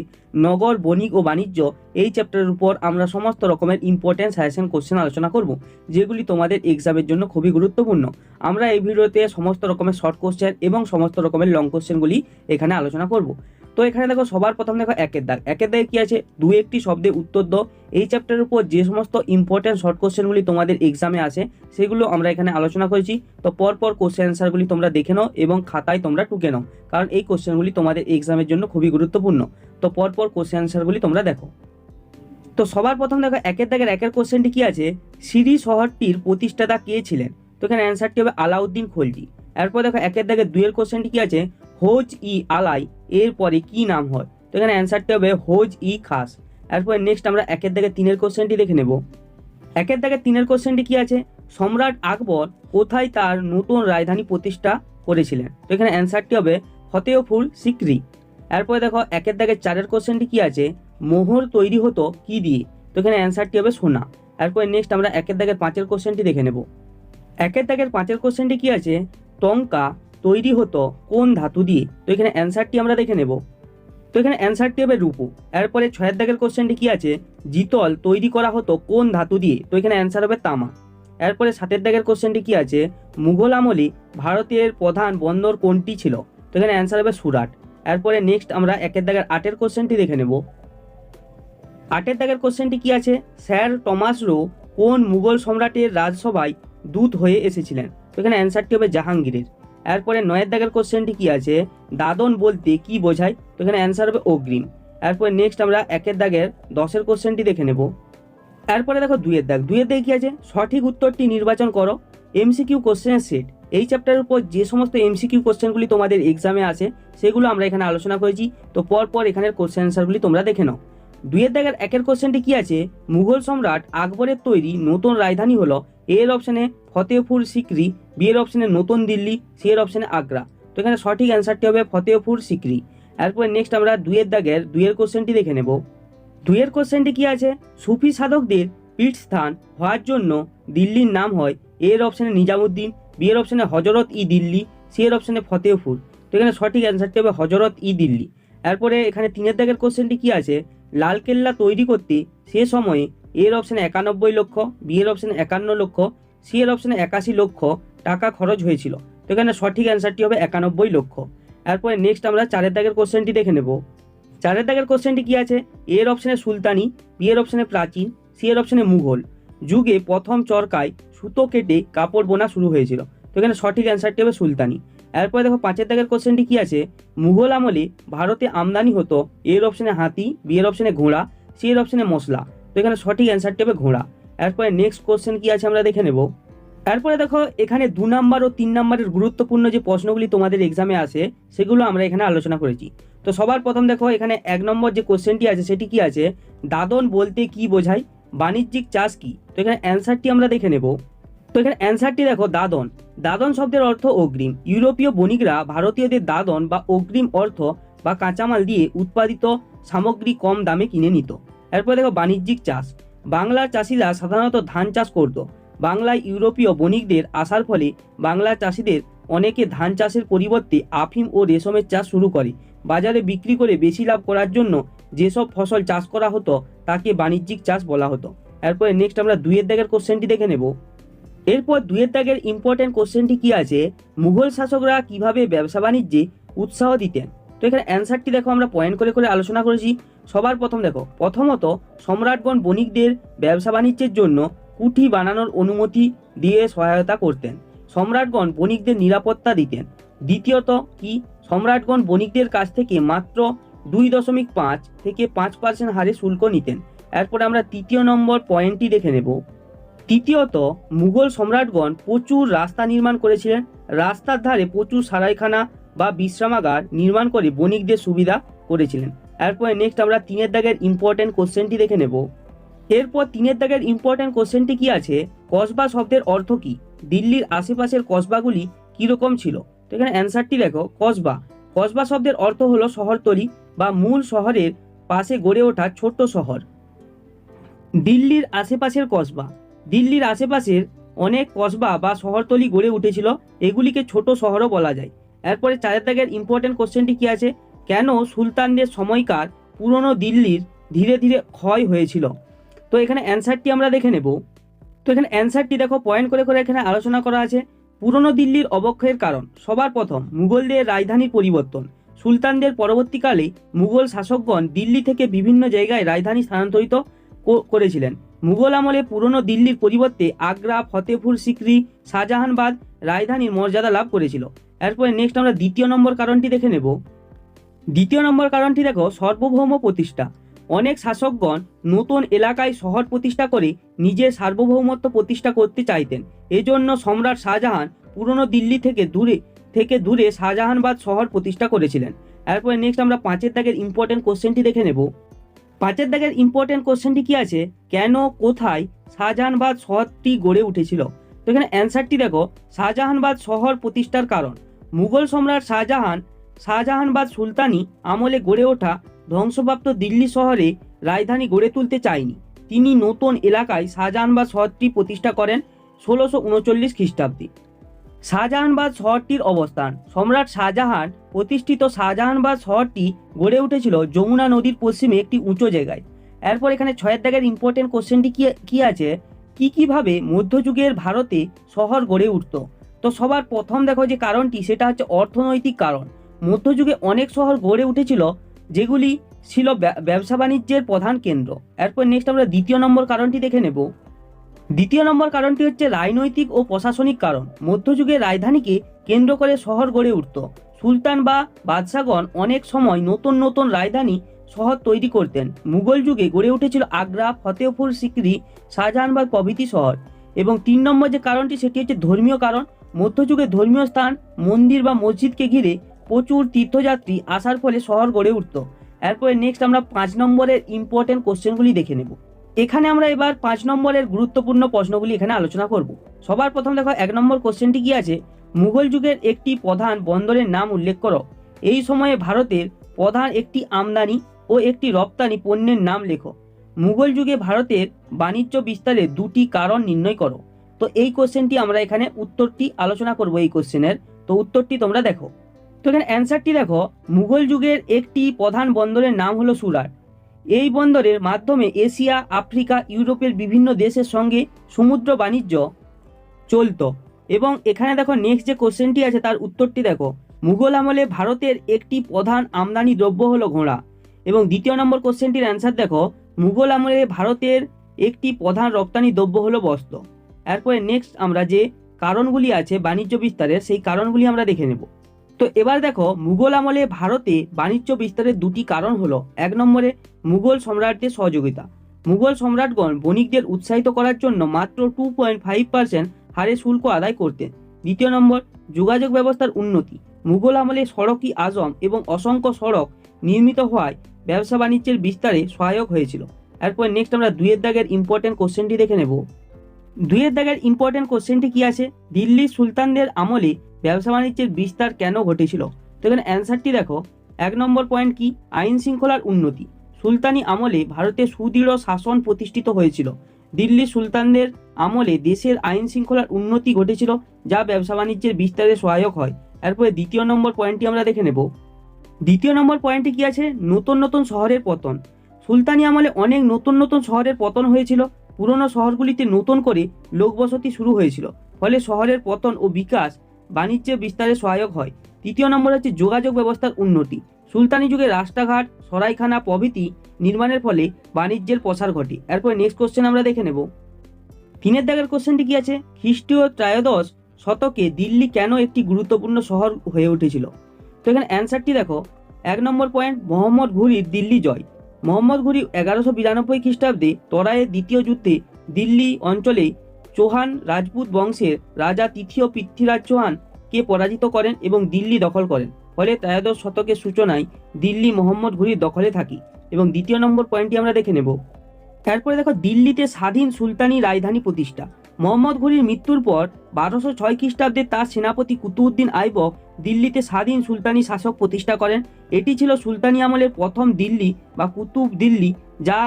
নগর, বণিক ও বাণিজ্য, এই চ্যাপ্টারের উপর আমরা সমস্ত রকমের ইম্পর্টেন্ট সাজেশন কোশ্চেন আলোচনা করব, যেগুলি তোমাদের এক্সামের জন্য খুবই গুরুত্বপূর্ণ। আমরা এই ভিডিওতে সমস্ত রকমের শর্ট কোশ্চেন এবং সমস্ত রকমের লং কোশ্চেনগুলি এখানে আলোচনা করব। তো এখানে দেখো সবার প্রথম দেখো 1 দাগ। 1 দাগে কি আছে, 2-1টি শব্দে উত্তর দাও। এই চ্যাপ্টারের উপর যে সমস্ত ইম্পর্টেন্ট শর্ট কোশ্চেনগুলি তোমাদের এক্সামে আসে সেগুলো আমরা এখানে আলোচনা করেছি। তো পরপর কোশ্চেন অ্যান্সারগুলি তোমরা দেখে নাও এবং খাতায় তোমরা টুকে নাও, কারণ এই কোশ্চেনগুলি তোমাদের এক্সামের জন্য খুবই গুরুত্বপূর্ণ। তো পরপর কোশ্চেন অ্যান্সারগুলি তোমরা দেখো। তো সবার প্রথম দেখো 1 দাগের 1 কোশ্চেনটি কি আছে, সিরি শহরটির প্রতিষ্ঠাতা কে ছিলেন। তো এখানে অ্যান্সারটি হবে আলাউদ্দিন খলজি। এরপর দেখো 1 দাগের 2 কোশ্চেনটি কি আছে, হোজ ই আলাই এর পরে কি নাম হয়। তো এখানে অ্যান্সারটি হবে হোজ ই খাস। এরপর নেক্সট আমরা 1 দাগের 3 কোশ্চেনটি দেখে নেব। 1 দাগের 3 কোশ্চেনটি কি আছে, সম্রাট আকবর কোথায় তার নতুন রাজধানী প্রতিষ্ঠা করেছিলেন। তো এখানে অ্যান্সারটি হবে ফতেহপুর সিকরি। এরপরে দেখো 1 দাগের 4 কোশ্চেনটি কি আছে, মোহর তৈরি হতো কি দিয়ে। তো এখানে অ্যান্সারটি হবে সোনা। এরপরে নেক্সট আমরা 1 দাগের 5 কোশ্চেনটি দেখে নেব। 1 দাগের 5 কোশ্চেনটি কি আছে, টঙ্কা তৈরি হতো কোন ধাতু দিয়ে। তো এখানে অ্যান্সারটি আমরা দেখে নেব। তো এখানে অ্যান্সারটি হবে রূপো। এরপরে 6 দাগের কোশ্চেনটি কি আছে, জিতল তৈরি করা হতো কোন ধাতু দিয়ে। তো এখানে অ্যান্সার হবে তামা। এরপরে 7 দাগের কোশ্চেনটি কি আছে, মুঘল আমলে ভারতের প্রধান বন্দর কোনটি ছিল। তো এখানে অ্যান্সার হবে সুরাট। এরপরে নেক্সট আমরা 1 দাগের 8 কোশ্চেনটি দেখে নেব। 8 দাগের কোশ্চেনটি কি আছে, স্যার টমাস রো কোন মুঘল সম্রাটের রাজসভায় দূত হয়ে এসেছিলেন। তো এখানে অ্যান্সারটি হবে জাহাঙ্গীরের। এরপরে 9 দাগের কোশ্চেনটি কি আছে, দাদন বলতে কি বোঝায়। তো এখানে অ্যান্সার হবে অগ্রিম। এরপরে নেক্সট আমরা 1 দাগের 10 কোশ্চেনটি দেখে নেব। এরপরে দেখো 2 দাগ। 2 দাগে কি আছে, সঠিক উত্তরটি নির্বাচন করো। এমসিকিউ কোশ্চেনের সেট। এই চ্যাপ্টারের উপর যে সমস্ত এমসিকিউ কোশ্চেনগুলি তোমাদের এক্সামে আসে সেগুলো আমরা এখানে আলোচনা করেছি। তো পরপর এখানের কোশ্চেন অ্যান্সারগুলি তোমরা দেখে নাও। 2 দাগের 1 কোশ্চেনটি কি আছে, মুঘল সম্রাট আকবরের তৈরি নতুন রাজধানী হলো। এর অপশনে ফতেহপুর সিকরি, বি এর অপশনে নতুন দিল্লি, সি এর অপশনে আগ্রা। তো এখানে সঠিক অ্যান্সারটি হবে ফতেহপুর সিকরি। এরপর নেক্সট আমরা 2 দাগের 2 কোশ্চেনটি দেখে নেব। 2 কোশ্চেনটি কি আছে, সুফি সাধকদের পীঠস্থান হওয়ার জন্য দিল্লির নাম হয়। এর অপশনে নিজামুদ্দিন, বি এর অপশনে হজরত ই দিল্লি, সি এর অপশনে ফতেহপুর। তো এখানে সঠিক অ্যান্সারটি হবে হজরত ই দিল্লি। এরপরে এখানে 3 দাগের কোশ্চেনটি কি আছে, লালকেল্লা তৈরি করতে সে সময়ে এর অপশনে 91 লক্ষ, বি এর অপশনে 51 লক্ষ, সি এর অপশনে 81 লক্ষ টাকা খরচ হয়েছিল। তো এখানে সঠিক অ্যান্সারটি হবে 91 লক্ষ। এরপরে নেক্সট আমরা 4 দাগের কোশ্চেনটি দেখে নেব। চারের দাগের কোশ্চেনটি কি আছে? এর অপশনে সুলতানি, বি এর অপশনে প্রাচীন, সি এর অপশনে মুঘল যুগে প্রথম চরকায় সুতো কেটে কাপড় বোনা শুরু হয়েছিল। তো এখানে সঠিক অ্যান্সারটি হবে সুলতানি। এরপরে দেখো পাঁচের দাগের কোশ্চেনটি কি আছে? মুঘল আমলে ভারতে আমদানি হতো, এর অপশনে হাতি, বি এর অপশনে ঘোড়া, সি এর অপশনে মশলা। তো এখানে সঠিক অ্যান্সারটি হবে ঘোড়া। এরপরে নেক্সট কোশ্চেন কি আছে আমরা দেখে নেব। এরপরে দেখো এখানে 2 নাম্বার ও 3 নাম্বারের গুরুত্বপূর্ণ যে প্রশ্নগুলি তোমাদের এক্সামে আসে সেগুলো আমরা এখানে আলোচনা করেছি। তো সবার প্রথম দেখো এখানে 1 নম্বর যে কোশ্চেনটি আছে সেটি কি আছে? দাদন বলতে কি বোঝায়? বাণিজ্যিক চাষ কি? তো এখানে অ্যান্সারটি আমরা দেখে নেব। তো এখানে অ্যান্সারটি দেখো দাদন। দাদন শব্দের অর্থ অগ্রিম। ইউরোপীয় বণিকরা ভারতীয়দের দাদন বা অগ্রিম অর্থ বা কাঁচামাল দিয়ে উৎপাদিত সামগ্রী কম দামে কিনে নিত। এরপর দেখো বাণিজ্যিক চাষ। বাংলার চাষিরা সাধারণত ধান চাষ করত। বাংলায় ইউরোপীয় বণিকদের আসার ফলে বাংলার চাষিদের অনেকে ধান চাষের পরিবর্তে আফিম ও রেশমের চাষ শুরু করে। বাজারে বিক্রি করে বেশি লাভ করার জন্য যেসব ফসল চাষ করা হতো তাকে বাণিজ্যিক চাষ বলা হতো। এরপরে নেক্সট আমরা 2 দাগের কোশ্চেনটি দেখে নেব। এরপর 2 দাগের ইম্পর্টেন্ট কোশ্চেনটি কি আছে? মুঘল শাসকরা কিভাবে ব্যবসা বাণিজ্যে উৎসাহ দিতেন? তো এখানে অ্যান্সারটি দেখো আমরা পয়েন্ট করে করে আলোচনা করেছি। সবার প্রথম দেখো, প্রথমত সম্রাটগণ বণিকদের ব্যবসা বাণিজ্যের জন্য কুঠি বানানোর অনুমতি দিয়ে সহায়তা করতেন। সম্রাটগণ বণিকদের নিরাপত্তা দিতেন। দ্বিতীয়ত কি? সম্রাটগণ বণিকদের কাছ থেকে মাত্র 2.5 থেকে 5% হারে শুল্ক নিতেন। এরপরে আমরা 3 নম্বর পয়েন্টটি দেখে নেব। তৃতীয়ত মুঘল সম্রাটগণ প্রচুর রাস্তা নির্মাণ করেছিলেন। রাস্তার ধারে প্রচুর সারাইখানা বা বিশ্রামাগার নির্মাণ করে বণিকদের সুবিধা করেছিলেন। এরপরে নেক্সট আমরা 3 দাগের ইম্পর্টেন্ট কোশ্চেনটি দেখে নেব। এরপর 3 দাগের ইম্পর্টেন্ট কোশ্চেনটি কি আছে? কসবা শব্দের অর্থ কি? দিল্লির আশেপাশের কসবাগুলি কীরকম ছিল? তো এখানে অ্যান্সারটি দেখো, কসবা। কসবা শব্দের অর্থ হলো শহরতলি বা মূল শহরের পাশে গড়ে ওঠা ছোট্ট শহর। দিল্লির আশেপাশের কসবা। দিল্লির আশেপাশের অনেক কসবা বা শহরতলি গড়ে উঠেছিল, এগুলিকে ছোট শহরও বলা যায়। এরপরে 4 দাগের ইম্পর্টেন্ট কোশ্চেনটি কি আছে? কেন সুলতানদের সময়কার পুরনো দিল্লির ধীরে ধীরে ক্ষয় হয়েছিল? তো এখানে অ্যান্সারটি আমরা দেখে নেব। তো এখানে অ্যান্সারটি দেখো পয়েন্ট করে করে এখানে আলোচনা করা আছে। পুরনো দিল্লির অবক্ষয়ের কারণ, সবার প্রথম মুঘলদের রাজধানীর পরিবর্তন। সুলতানদের পরবর্তীকালে মুঘল শাসকগণ দিল্লি থেকে বিভিন্ন জায়গায় রাজধানী স্থানান্তরিত করেছিলেন। মুঘল আমলে পুরনো দিল্লির পরিবর্তে আগ্রা, ফতেপুর সিকরি, শাহজাহানবাদ রাজধানীর মর্যাদা লাভ করেছিল। এরপরে নেক্সট আমরা 2 নম্বর কারণটি দেখে নেব। 2 নম্বর কারণটি দেখো, সার্বভৌম প্রতিষ্ঠা। অনেক শাসকগণ নতুন এলাকায় শহর প্রতিষ্ঠা করে নিজের সার্বভৌমত্ব প্রতিষ্ঠা করতে চাইতেন। এজন্য সম্রাট শাহজাহান পুরনো দিল্লি থেকে দূরে শাহজাহানবাদ শহর প্রতিষ্ঠা করেছিলেন। এরপরে নেক্সট আমরা 5 দাগের ইম্পর্টেন্ট কোশ্চেনটি দেখে নেব। 5 দাগের ইম্পর্টেন্ট কোশ্চেনটি কি আছে? কেন, কোথায় শাহজাহানবাদ শহরটি গড়ে উঠেছিল? তো এখানে অ্যান্সারটি দেখো, শাহজাহানবাদ শহর প্রতিষ্ঠার কারণ, মুঘল সম্রাট শাহজাহানবাদ সুলতানি আমলে গড়ে ওঠা ধ্বংসপ্রাপ্ত দিল্লি শহরে রাজধানী গড়ে তুলতে চায়নি। তিনি নতুন এলাকায় শাহজাহানবাদ শহরটি প্রতিষ্ঠা করেন 1639 খ্রিস্টাব্দে। শাহজাহানবাদ শহরটির অবস্থান, সম্রাট শাহজাহান প্রতিষ্ঠিত শাহজাহানবাদ শহরটি গড়ে উঠেছিল যমুনা নদীর পশ্চিমে একটি উঁচু জায়গায়। এরপর এখানে 6 দাগের ইম্পর্টেন্ট কোশ্চেনটি কি আছে? কিভাবে মধ্যযুগের ভারতে শহর গড়ে উঠত? তো সবার প্রথম দেখো যে কারণটি সেটা হচ্ছে অর্থনৈতিক কারণ। মধ্যযুগে অনেক শহর গড়ে উঠেছিল যেগুলি ছিল ব্যবসা বাণিজ্যের প্রধান কেন্দ্র। এরপর নেক্সট আমরা 2 নম্বর কারণটি দেখে নেব। 2 নম্বর কারণটি হচ্ছে রাজনৈতিক ও প্রশাসনিক কারণ। মধ্যযুগে রাজধানীকে কেন্দ্র করে শহর গড়ে উঠত। সুলতান বা বাদশাগণ অনেক সময় নতুন নতুন রাজধানী শহর তৈরি করতেন। মুঘল যুগে গড়ে উঠেছিল আগ্রা, ফতেপুর সিকরি, শাহজাহানবাদ প্রভৃতি শহর। এবং 3 নম্বর যে কারণটি সেটি হচ্ছে ধর্মীয় কারণ। মধ্যযুগে ধর্মীয় স্থান, মন্দির বা মসজিদকে ঘিরে প্রচুর তীর্থযাত্রী আসার ফলে শহর গড়ে উঠত। এরপরে নেক্সট আমরা 5 নম্বরের ইম্পর্টেন্ট কোশ্চেনগুলি দেখে নেব। এখানে আমরা এবার 5 নম্বরের গুরুত্বপূর্ণ প্রশ্নগুলি এখানে আলোচনা করব। সবার প্রথম দেখো 1 নম্বর কোশ্চেনটি কি আছে? মুঘল যুগের একটি প্রধান বন্দরের নাম উল্লেখ করো। এই সময়ে ভারতের প্রধান একটি আমদানি ও একটি রপ্তানি পণ্যের নাম লেখো। মুঘল যুগে ভারতের বাণিজ্য বিস্তারের 2টি কারণ নির্ণয় করো। তো এই কোশ্চেনটি আমরা এখানে উত্তরটি আলোচনা করব এই কোশ্চেনের। তো উত্তরটি তোমরা দেখো। তো এখানে অ্যান্সারটি দেখো, মুঘল যুগের একটি প্রধান বন্দরের নাম হলো সুরাট। এই বন্দরের মাধ্যমে এশিয়া, আফ্রিকা, ইউরোপের বিভিন্ন দেশের সঙ্গে সমুদ্র বাণিজ্য চলত। এবং এখানে দেখো নেক্সট যে কোশ্চেনটি আছে তার উত্তরটি দেখো, মুঘল আমলে ভারতের একটি প্রধান আমদানি দ্রব্য হলো ঘোড়া। এবং দ্বিতীয় নম্বর কোশ্চেনটির অ্যান্সার দেখো, মুঘল আমলে ভারতের একটি প্রধান রপ্তানি দ্রব্য হলো বস্ত্র। এরপরে নেক্সট আমরা যে কারণগুলি আছে বাণিজ্য বিস্তারের, সেই কারণগুলি আমরা দেখে নেব। তো এবার দেখো, মুঘল আমলে ভারতে বাণিজ্য বিস্তারের দুটি কারণ হলো, এক নম্বরে মুঘল সম্রাটদের সহযোগিতা। মুঘল সম্রাটগণ বণিকদের উৎসাহিত করার জন্য মাত্র 2.5% হারে শুল্ক আদায় করতেন। দ্বিতীয় নম্বর, যোগাযোগ ব্যবস্থার উন্নতি। মুঘল আমলে সড়কি আজম এবং অসংখ্য সড়ক নির্মিত হওয়ায় ব্যবসা বাণিজ্যের বিস্তারে সহায়ক হয়েছিল। এরপর নেক্সট আমরা দুইয়ের দাগের ইম্পর্টেন্ট কোশ্চেনটি দেখে নেব। দুইয়ের দাগের ইম্পর্টেন্ট কোশ্চেনটি কি আছে, দিল্লি সুলতানদের আমলে ব্যবসা বাণিজ্যের বিস্তার কেন ঘটেছিল? তো এখানে অ্যান্সারটি দেখো, এক নম্বর পয়েন্ট কি, আইন শৃঙ্খলার উন্নতি। সুলতানি আমলে ভারতে সুদৃঢ় শাসন প্রতিষ্ঠিত হয়েছিল। দিল্লি সুলতানদের আমলে দেশের আইন শৃঙ্খলার উন্নতি ঘটেছিল, যা ব্যবসা বাণিজ্যের বিস্তারে সহায়ক হয়। এরপরে দ্বিতীয় নম্বর পয়েন্টটি আমরা দেখে নেব। দ্বিতীয় নম্বর পয়েন্টটি কি আছে, নতুন নতুন শহরের পতন। সুলতানি আমলে অনেক নতুন নতুন শহরের পতন হয়েছিল। পুরনো শহরগুলিতে নতুন করে লোকবসতি শুরু হয়েছিল, ফলে শহরের পতন ও বিকাশ বাণিজ্য বিস্তারে সহায়ক হয়। তৃতীয় নম্বর হচ্ছে যোগাযোগ ব্যবস্থার উন্নতি। সুলতানি যুগে রাস্তাঘাট, সরাইখানা প্রভৃতি নির্মাণের ফলে বাণিজ্যের প্রসার ঘটে। এরপরে নেক্সট কোশ্চেন আমরা দেখে নেব। তিনের দাগের কোশ্চেনটি কি আছে, খ্রিস্টীয় ত্রয়োদশ শতকে দিল্লি কেন একটি গুরুত্বপূর্ণ শহর হয়ে উঠেছিল? তো এখানে অ্যান্সারটি দেখো, এক নম্বর পয়েন্ট, মোহাম্মদ ঘুরির দিল্লি জয়। মোহাম্মদ ঘুরি 1192 খ্রিস্টাব্দে তরাইয়ের দ্বিতীয় যুদ্ধে দিল্লি অঞ্চলে চৌহান রাজপুত বংশের রাজা তৃতীয় পৃথ্বীরাজ চৌহানকে পরাজিত করেন এবং দিল্লি দখল করেন। ফলে ত্রয়োদশ শতকের সূচনায় দিল্লি মোহাম্মদ ঘুরির দখলে থাকে। এবং দ্বিতীয় নম্বর পয়েন্টটি আমরা দেখে নেব। তারপরে দেখো, দিল্লিতে স্বাধীন সুলতানি রাজধানী প্রতিষ্ঠা। মোহাম্মদ ঘুরির মৃত্যুর পর 1206 খ্রিস্টাব্দে তার সেনাপতি কুতুবউদ্দিন আইবক দিল্লিতে স্বাধীন সুলতানি শাসক প্রতিষ্ঠা করেন। এটি ছিল সুলতানি আমলের প্রথম দিল্লি বা কুতুব দিল্লি, যা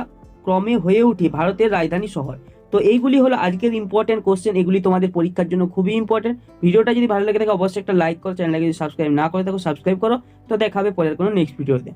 ক্রমে হয়ে ওঠে ভারতের রাজধানী শহর। তো এইগুলি হলো আজকের ইম্পর্টেন্ট কোশ্চেন, এগুলি তোমাদের পরীক্ষার জন্য খুবই ইম্পর্টেন্ট। ভিডিওটা যদি ভালো লেগে থাকে অবশ্যই একটা লাইক করো, চ্যানেলকে যদি সাবস্ক্রাইব না করে থাকো সাবস্ক্রাইব করো। তো দেখা হবে পরের কোনো নেক্সট ভিডিওতে।